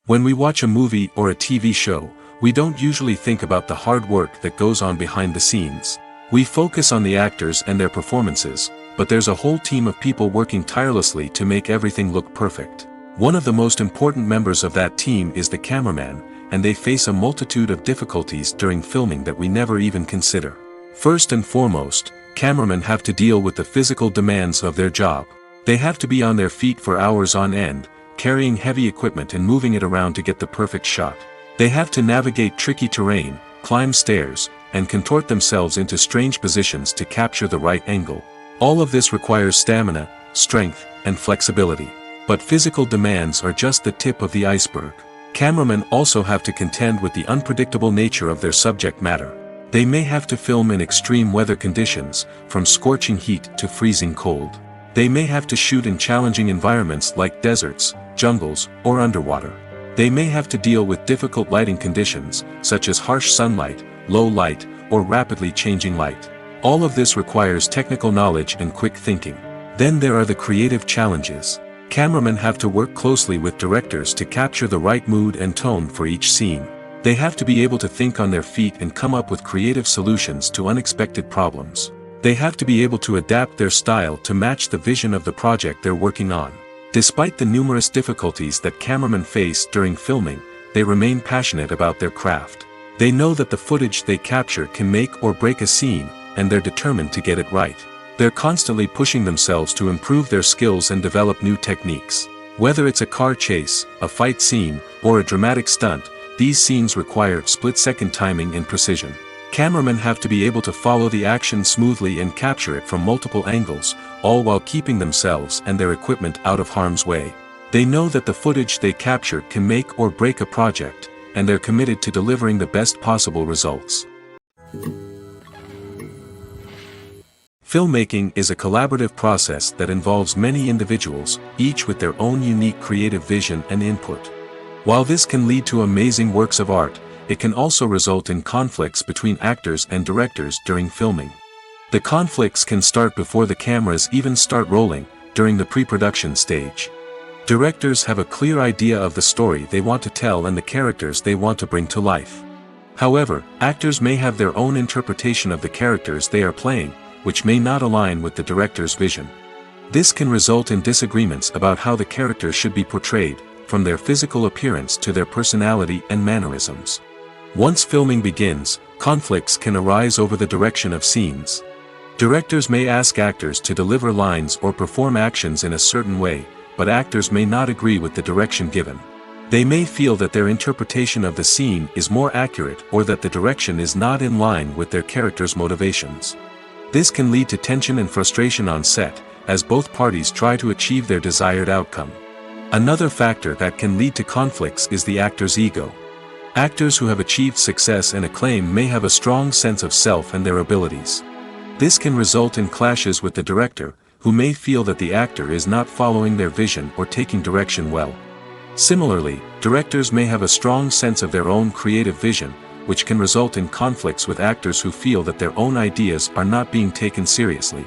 When we watch a movie or a TV show, we don't usually think about the hard work that goes on behind the scenes. We focus on the actors and their performances, but there's a whole team of people working tirelessly to make everything look perfect. One of the most important members of that team is the cameraman, and they face a multitude of difficulties during filming that we never even consider. First and foremost, cameramen have to deal with the physical demands of their job. They have to be on their feet for hours on end, carrying heavy equipment and moving it around to get the perfect shot. They have to navigate tricky terrain, climb stairs, and contort themselves into strange positions to capture the right angle. All of this requires stamina, strength, and flexibility. But physical demands are just the tip of the iceberg. Cameramen also have to contend with the unpredictable nature of their subject matter. They may have to film in extreme weather conditions, from scorching heat to freezing cold. They may have to shoot in challenging environments like deserts, jungles, or underwater. They may have to deal with difficult lighting conditions, such as harsh sunlight, low light, or rapidly changing light. All of this requires technical knowledge and quick thinking. Then there are the creative challenges. Cameramen have to work closely with directors to capture the right mood and tone for each scene. They have to be able to think on their feet and come up with creative solutions to unexpected problems. They have to be able to adapt their style to match the vision of the project they're working on. Despite the numerous difficulties that cameramen face during filming, they remain passionate about their craft. They know that the footage they capture can make or break a scene, and they're determined to get it right. They're constantly pushing themselves to improve their skills and develop new techniques. Whether it's a car chase, a fight scene, or a dramatic stunt, these scenes require split-second timing and precision. Cameramen have to be able to follow the action smoothly and capture it from multiple angles, all while keeping themselves and their equipment out of harm's way. They know that the footage they capture can make or break a project, and they're committed to delivering the best possible results. Filmmaking is a collaborative process that involves many individuals, each with their own unique creative vision and input. While this can lead to amazing works of art, it can also result in conflicts between actors and directors during filming. The conflicts can start before the cameras even start rolling, during the pre-production stage. Directors have a clear idea of the story they want to tell and the characters they want to bring to life. However, actors may have their own interpretation of the characters they are playing, which may not align with the director's vision. This can result in disagreements about how the characters should be portrayed, from their physical appearance to their personality and mannerisms. Once filming begins, conflicts can arise over the direction of scenes. Directors may ask actors to deliver lines or perform actions in a certain way, but actors may not agree with the direction given. They may feel that their interpretation of the scene is more accurate or that the direction is not in line with their character's motivations. This can lead to tension and frustration on set, as both parties try to achieve their desired outcome. Another factor that can lead to conflicts is the actor's ego. Actors who have achieved success and acclaim may have a strong sense of self and their abilities. This can result in clashes with the director, who may feel that the actor is not following their vision or taking direction well. Similarly, directors may have a strong sense of their own creative vision, which can result in conflicts with actors who feel that their own ideas are not being taken seriously.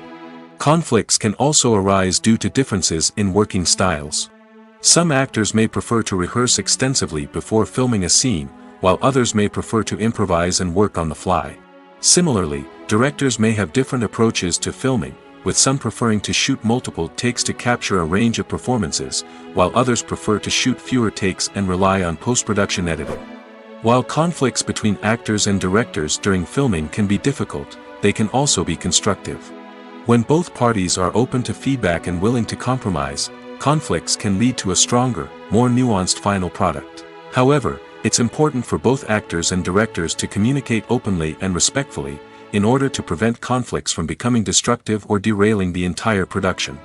Conflicts can also arise due to differences in working styles. Some actors may prefer to rehearse extensively before filming a scene, while others may prefer to improvise and work on the fly. Similarly, directors may have different approaches to filming, with some preferring to shoot multiple takes to capture a range of performances, while others prefer to shoot fewer takes and rely on post-production editing. While conflicts between actors and directors during filming can be difficult, they can also be constructive. When both parties are open to feedback and willing to compromise, conflicts can lead to a stronger, more nuanced final product. However, it's important for both actors and directors to communicate openly and respectfully, in order to prevent conflicts from becoming destructive or derailing the entire production.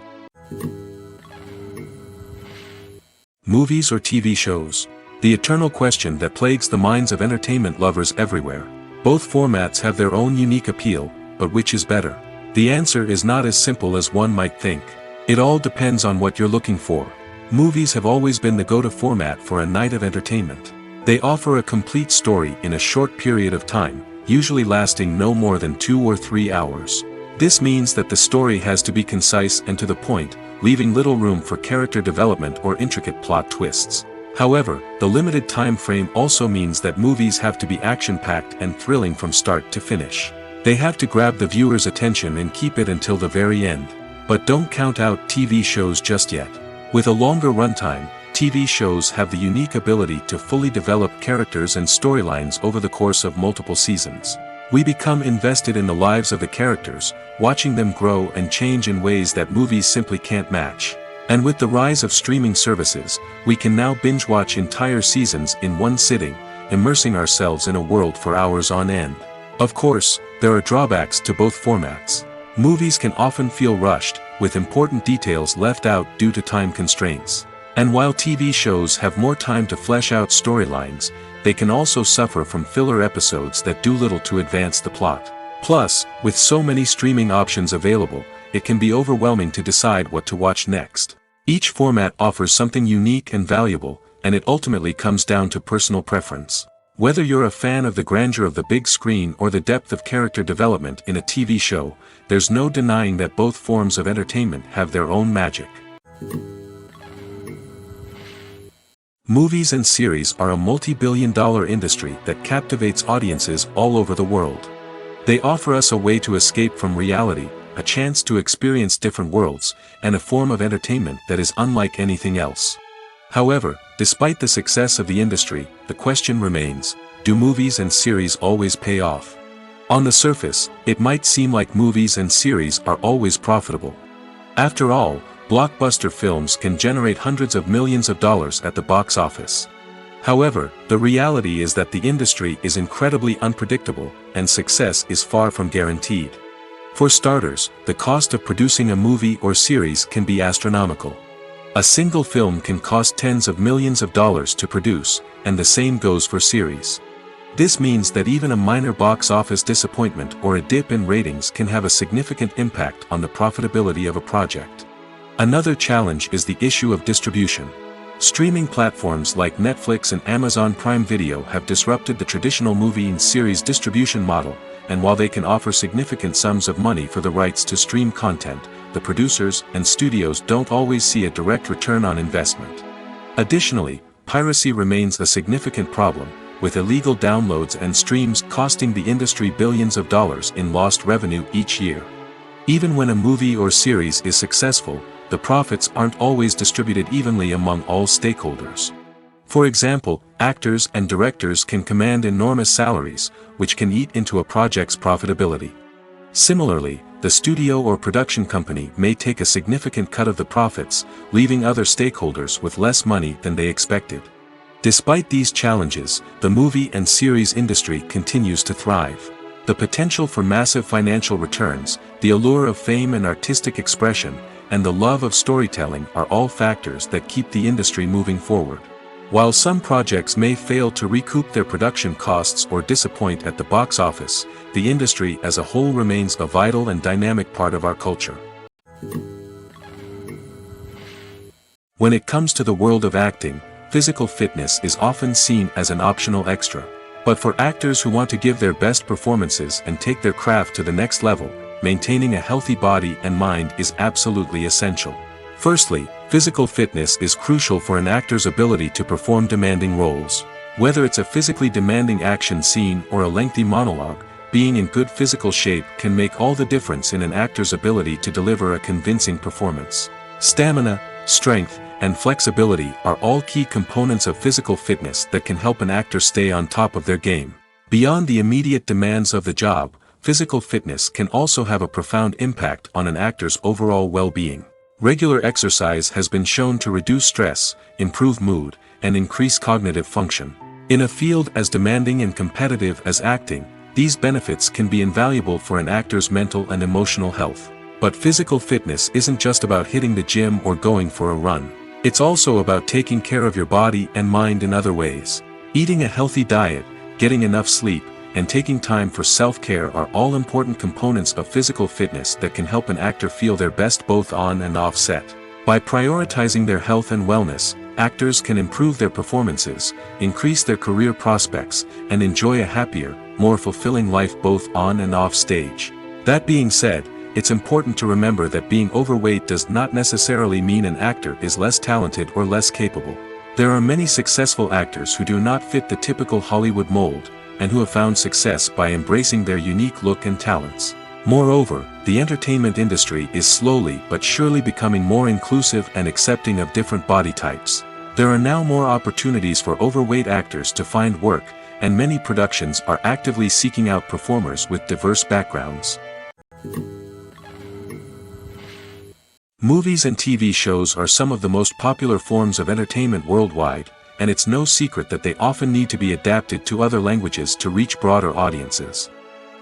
Movies or TV shows? The eternal question that plagues the minds of entertainment lovers everywhere. Both formats have their own unique appeal, but which is better? The answer is not as simple as one might think. It all depends on what you're looking for. Movies have always been the go-to format for a night of entertainment. They offer a complete story in a short period of time, usually lasting no more than 2 or 3 hours. This means that the story has to be concise and to the point, leaving little room for character development or intricate plot twists. However, the limited time frame also means that movies have to be action-packed and thrilling from start to finish. They have to grab the viewer's attention and keep it until the very end. But don't count out TV shows just yet. With a longer runtime, TV shows have the unique ability to fully develop characters and storylines over the course of multiple seasons. We become invested in the lives of the characters, watching them grow and change in ways that movies simply can't match. And with the rise of streaming services, we can now binge-watch entire seasons in one sitting, immersing ourselves in a world for hours on end. Of course, there are drawbacks to both formats. Movies can often feel rushed, with important details left out due to time constraints. And while TV shows have more time to flesh out storylines, they can also suffer from filler episodes that do little to advance the plot. Plus, with so many streaming options available, it can be overwhelming to decide what to watch next. Each format offers something unique and valuable, and it ultimately comes down to personal preference. Whether you're a fan of the grandeur of the big screen or the depth of character development in a TV show, there's no denying that both forms of entertainment have their own magic. Movies and series are a multi-billion-dollar industry that captivates audiences all over the world. They offer us a way to escape from reality, a chance to experience different worlds, and a form of entertainment that is unlike anything else. However, despite the success of the industry, the question remains, do movies and series always pay off? On the surface, it might seem like movies and series are always profitable. After all, blockbuster films can generate hundreds of millions of dollars at the box office. However, the reality is that the industry is incredibly unpredictable, and success is far from guaranteed. For starters, the cost of producing a movie or series can be astronomical. A single film can cost tens of millions of dollars to produce, and the same goes for series. This means that even a minor box office disappointment or a dip in ratings can have a significant impact on the profitability of a project. Another challenge is the issue of distribution. Streaming platforms like Netflix and Amazon Prime Video have disrupted the traditional movie and series distribution model, and while they can offer significant sums of money for the rights to stream content, the producers and studios don't always see a direct return on investment. Additionally, piracy remains a significant problem, with illegal downloads and streams costing the industry billions of dollars in lost revenue each year. Even when a movie or series is successful, the profits aren't always distributed evenly among all stakeholders. For example, actors and directors can command enormous salaries, which can eat into a project's profitability. Similarly, the studio or production company may take a significant cut of the profits, leaving other stakeholders with less money than they expected. Despite these challenges, the movie and series industry continues to thrive. The potential for massive financial returns, the allure of fame and artistic expression, and the love of storytelling are all factors that keep the industry moving forward. While some projects may fail to recoup their production costs or disappoint at the box office, the industry as a whole remains a vital and dynamic part of our culture. When it comes to the world of acting, physical fitness is often seen as an optional extra. But for actors who want to give their best performances and take their craft to the next level, maintaining a healthy body and mind is absolutely essential. Firstly, physical fitness is crucial for an actor's ability to perform demanding roles. Whether it's a physically demanding action scene or a lengthy monologue, being in good physical shape can make all the difference in an actor's ability to deliver a convincing performance. Stamina, strength, and flexibility are all key components of physical fitness that can help an actor stay on top of their game. Beyond the immediate demands of the job, physical fitness can also have a profound impact on an actor's overall well-being. Regular exercise has been shown to reduce stress, improve mood, and increase cognitive function. In a field as demanding and competitive as acting, these benefits can be invaluable for an actor's mental and emotional health. But physical fitness isn't just about hitting the gym or going for a run. It's also about taking care of your body and mind in other ways. Eating a healthy diet, getting enough sleep, and taking time for self-care are all important components of physical fitness that can help an actor feel their best both on and off set. By prioritizing their health and wellness, actors can improve their performances, increase their career prospects, and enjoy a happier, more fulfilling life both on and off stage. That being said, it's important to remember that being overweight does not necessarily mean an actor is less talented or less capable. There are many successful actors who do not fit the typical Hollywood mold, and who have found success by embracing their unique look and talents. Moreover, the entertainment industry is slowly but surely becoming more inclusive and accepting of different body types. There are now more opportunities for overweight actors to find work, and many productions are actively seeking out performers with diverse backgrounds. Movies and TV shows are some of the most popular forms of entertainment worldwide, and it's no secret that they often need to be adapted to other languages to reach broader audiences.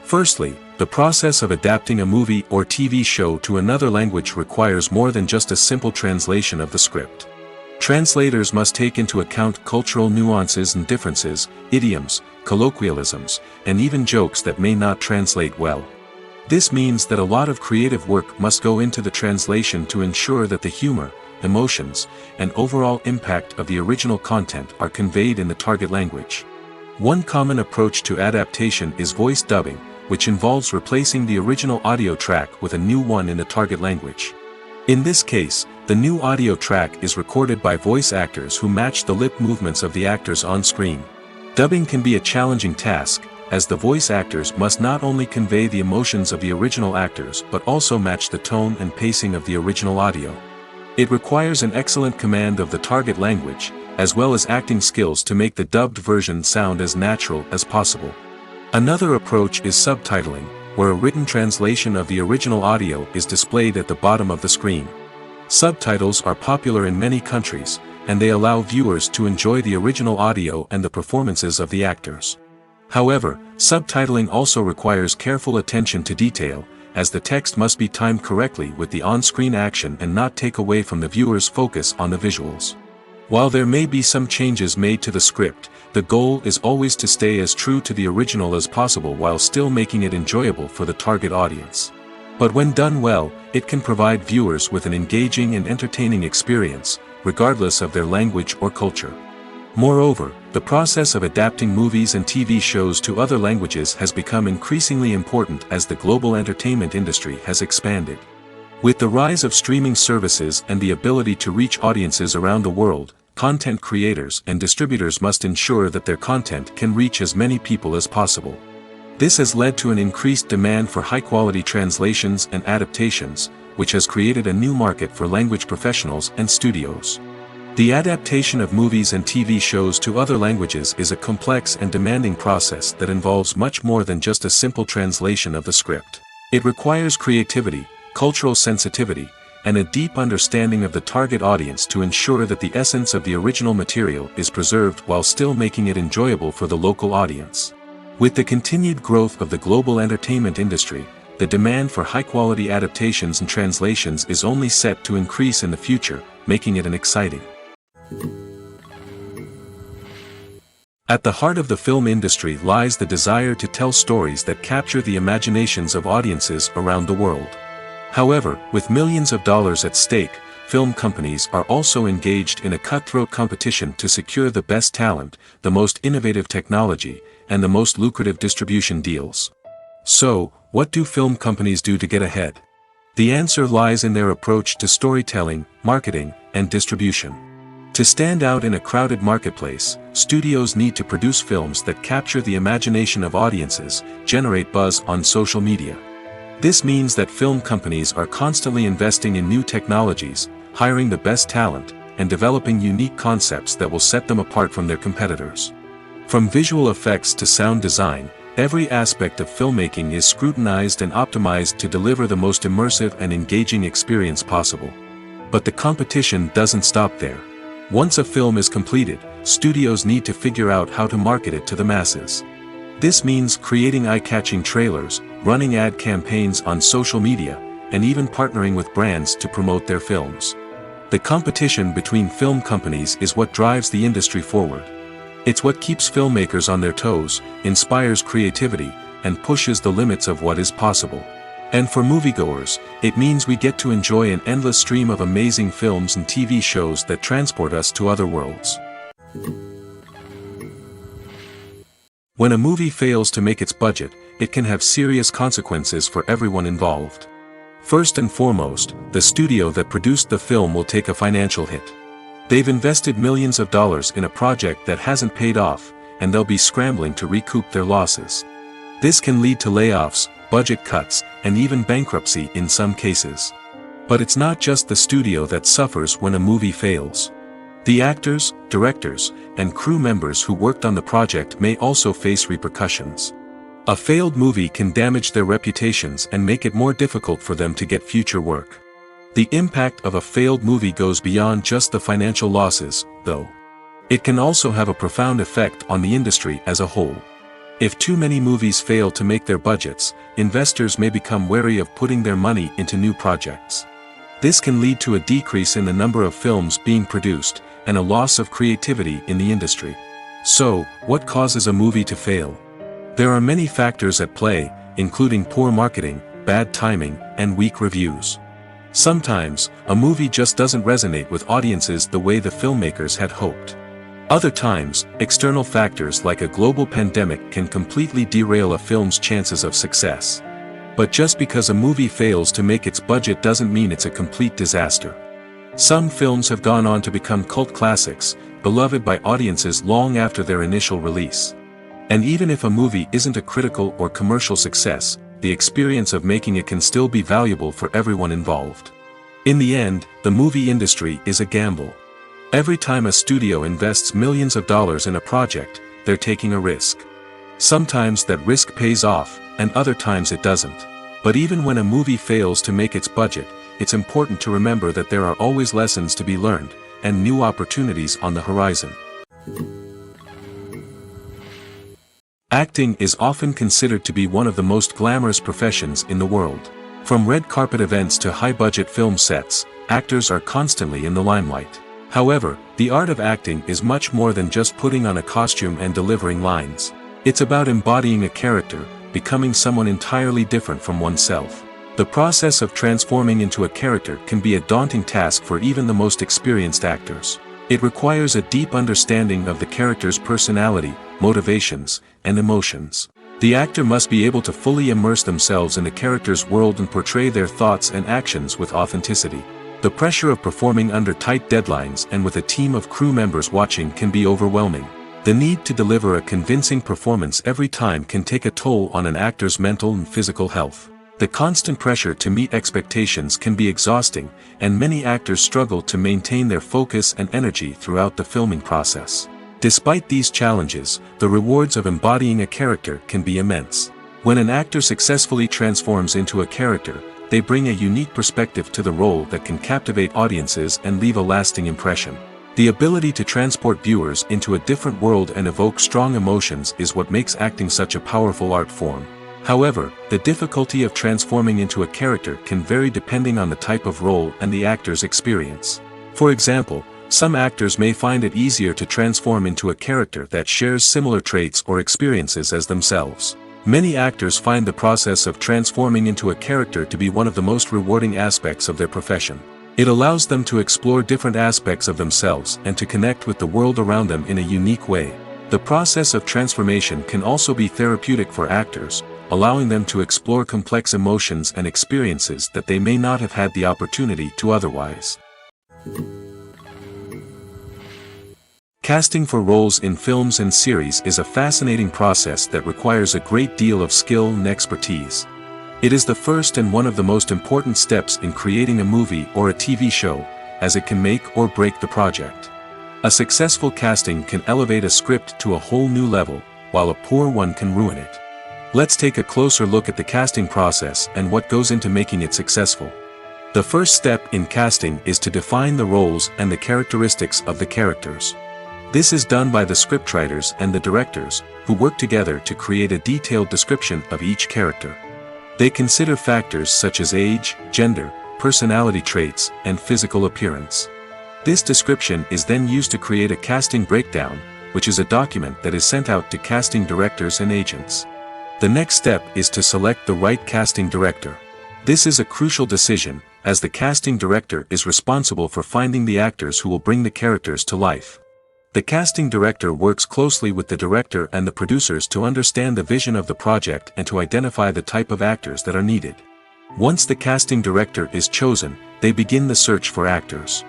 Firstly, the process of adapting a movie or TV show to another language requires more than just a simple translation of the script. Translators must take into account cultural nuances and differences, idioms, colloquialisms, and even jokes that may not translate well. This means that a lot of creative work must go into the translation to ensure that the humor, emotions, and overall impact of the original content are conveyed in the target language. One common approach to adaptation is voice dubbing, which involves replacing the original audio track with a new one in the target language. In this case, the new audio track is recorded by voice actors who match the lip movements of the actors on screen. Dubbing can be a challenging task, as the voice actors must not only convey the emotions of the original actors but also match the tone and pacing of the original audio. It requires an excellent command of the target language, as well as acting skills to make the dubbed version sound as natural as possible. Another approach is subtitling, where a written translation of the original audio is displayed at the bottom of the screen. Subtitles are popular in many countries, and they allow viewers to enjoy the original audio and the performances of the actors. However, subtitling also requires careful attention to detail, as the text must be timed correctly with the on-screen action and not take away from the viewer's focus on the visuals. While there may be some changes made to the script, the goal is always to stay as true to the original as possible while still making it enjoyable for the target audience. But when done well, it can provide viewers with an engaging and entertaining experience, regardless of their language or culture. Moreover, the process of adapting movies and TV shows to other languages has become increasingly important as the global entertainment industry has expanded. With the rise of streaming services and the ability to reach audiences around the world, content creators and distributors must ensure that their content can reach as many people as possible. This has led to an increased demand for high-quality translations and adaptations, which has created a new market for language professionals and studios. The adaptation of movies and TV shows to other languages is a complex and demanding process that involves much more than just a simple translation of the script. It requires creativity, cultural sensitivity, and a deep understanding of the target audience to ensure that the essence of the original material is preserved while still making it enjoyable for the local audience. With the continued growth of the global entertainment industry, the demand for high-quality adaptations and translations is only set to increase in the future, making it an exciting. At the heart of the film industry lies the desire to tell stories that capture the imaginations of audiences around the world. However, with millions of dollars at stake, film companies are also engaged in a cutthroat competition to secure the best talent, the most innovative technology, and the most lucrative distribution deals. So, what do film companies do to get ahead? The answer lies in their approach to storytelling, marketing, and distribution. To stand out in a crowded marketplace, studios need to produce films that capture the imagination of audiences, generate buzz on social media. This means that film companies are constantly investing in new technologies, hiring the best talent, and developing unique concepts that will set them apart from their competitors. From visual effects to sound design, every aspect of filmmaking is scrutinized and optimized to deliver the most immersive and engaging experience possible. But the competition doesn't stop there. Once a film is completed, studios need to figure out how to market it to the masses. This means creating eye-catching trailers, running ad campaigns on social media, and even partnering with brands to promote their films. The competition between film companies is what drives the industry forward. It's what keeps filmmakers on their toes, inspires creativity, and pushes the limits of what is possible. And for moviegoers, it means we get to enjoy an endless stream of amazing films and TV shows that transport us to other worlds. When a movie fails to make its budget, it can have serious consequences for everyone involved. First and foremost, the studio that produced the film will take a financial hit. They've invested millions of dollars in a project that hasn't paid off, and they'll be scrambling to recoup their losses. This can lead to layoffs, budget cuts, and even bankruptcy in some cases. But it's not just the studio that suffers when a movie fails. The actors, directors, and crew members who worked on the project may also face repercussions. A failed movie can damage their reputations and make it more difficult for them to get future work. The impact of a failed movie goes beyond just the financial losses, though. It can also have a profound effect on the industry as a whole. If too many movies fail to make their budgets, investors may become wary of putting their money into new projects. This can lead to a decrease in the number of films being produced, and a loss of creativity in the industry. So, what causes a movie to fail? There are many factors at play, including poor marketing, bad timing, and weak reviews. Sometimes, a movie just doesn't resonate with audiences the way the filmmakers had hoped. Other times, external factors like a global pandemic can completely derail a film's chances of success. But just because a movie fails to make its budget doesn't mean it's a complete disaster. Some films have gone on to become cult classics, beloved by audiences long after their initial release. And even if a movie isn't a critical or commercial success, the experience of making it can still be valuable for everyone involved. In the end, the movie industry is a gamble. Every time a studio invests millions of dollars in a project, they're taking a risk. Sometimes that risk pays off, and other times it doesn't. But even when a movie fails to make its budget, it's important to remember that there are always lessons to be learned, and new opportunities on the horizon. Acting is often considered to be one of the most glamorous professions in the world. From red carpet events to high-budget film sets, actors are constantly in the limelight. However, the art of acting is much more than just putting on a costume and delivering lines. It's about embodying a character, becoming someone entirely different from oneself. The process of transforming into a character can be a daunting task for even the most experienced actors. It requires a deep understanding of the character's personality, motivations, and emotions. The actor must be able to fully immerse themselves in the character's world and portray their thoughts and actions with authenticity. The pressure of performing under tight deadlines and with a team of crew members watching can be overwhelming. The need to deliver a convincing performance every time can take a toll on an actor's mental and physical health. The constant pressure to meet expectations can be exhausting, and many actors struggle to maintain their focus and energy throughout the filming process. Despite these challenges, the rewards of embodying a character can be immense. When an actor successfully transforms into a character, they bring a unique perspective to the role that can captivate audiences and leave a lasting impression. The ability to transport viewers into a different world and evoke strong emotions is what makes acting such a powerful art form. However, the difficulty of transforming into a character can vary depending on the type of role and the actor's experience. For example, some actors may find it easier to transform into a character that shares similar traits or experiences as themselves. Many actors find the process of transforming into a character to be one of the most rewarding aspects of their profession. It allows them to explore different aspects of themselves and to connect with the world around them in a unique way. The process of transformation can also be therapeutic for actors, allowing them to explore complex emotions and experiences that they may not have had the opportunity to otherwise. Casting for roles in films and series is a fascinating process that requires a great deal of skill and expertise. It is the first and one of the most important steps in creating a movie or a TV show, as it can make or break the project. A successful casting can elevate a script to a whole new level, while a poor one can ruin it. Let's take a closer look at the casting process and what goes into making it successful. The first step in casting is to define the roles and the characteristics of the characters. This is done by the scriptwriters and the directors, who work together to create a detailed description of each character. They consider factors such as age, gender, personality traits, and physical appearance. This description is then used to create a casting breakdown, which is a document that is sent out to casting directors and agents. The next step is to select the right casting director. This is a crucial decision, as the casting director is responsible for finding the actors who will bring the characters to life. The casting director works closely with the director and the producers to understand the vision of the project and to identify the type of actors that are needed. Once the casting director is chosen, they begin the search for actors.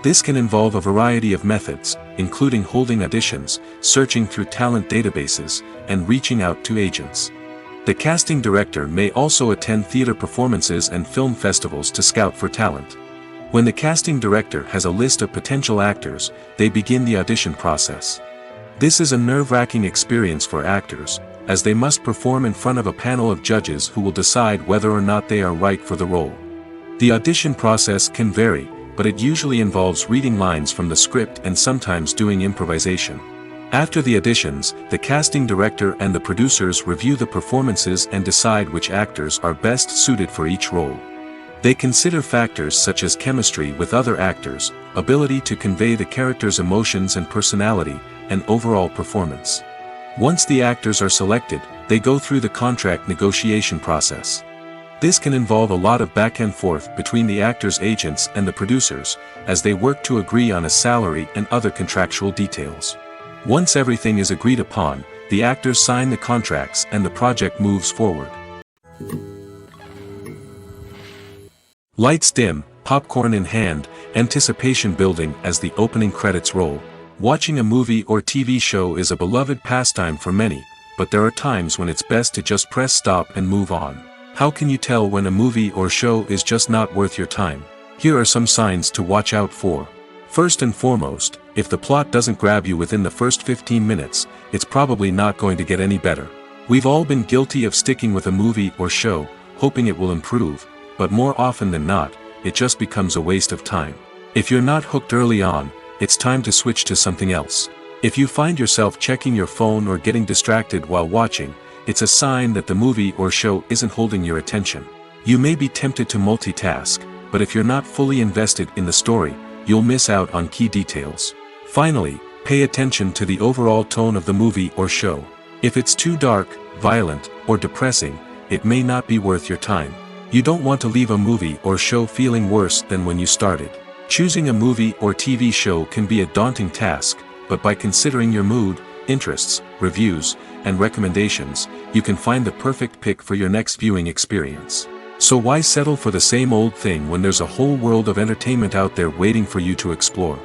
This can involve a variety of methods, including holding auditions, searching through talent databases, and reaching out to agents. The casting director may also attend theater performances and film festivals to scout for talent. When the casting director has a list of potential actors, they begin the audition process. This is a nerve-wracking experience for actors, as they must perform in front of a panel of judges who will decide whether or not they are right for the role. The audition process can vary, but it usually involves reading lines from the script and sometimes doing improvisation. After the auditions, the casting director and the producers review the performances and decide which actors are best suited for each role. They consider factors such as chemistry with other actors, ability to convey the character's emotions and personality, and overall performance. Once the actors are selected, they go through the contract negotiation process. This can involve a lot of back and forth between the actors' agents and the producers, as they work to agree on a salary and other contractual details. Once everything is agreed upon, the actors sign the contracts and the project moves forward. Lights dim, popcorn in hand, anticipation building as the opening credits roll. Watching a movie or TV show is a beloved pastime for many, but there are times when it's best to just press stop and move on. How can you tell when a movie or show is just not worth your time? Here are some signs to watch out for. First and foremost, if the plot doesn't grab you within the first 15 minutes, it's probably not going to get any better. We've all been guilty of sticking with a movie or show, hoping it will improve, but more often than not, it just becomes a waste of time. If you're not hooked early on, it's time to switch to something else. If you find yourself checking your phone or getting distracted while watching, it's a sign that the movie or show isn't holding your attention. You may be tempted to multitask, but if you're not fully invested in the story, you'll miss out on key details. Finally, pay attention to the overall tone of the movie or show. If it's too dark, violent, or depressing, it may not be worth your time. You don't want to leave a movie or show feeling worse than when you started. Choosing a movie or TV show can be a daunting task, but by considering your mood, interests, reviews, and recommendations, you can find the perfect pick for your next viewing experience. So why settle for the same old thing when there's a whole world of entertainment out there waiting for you to explore?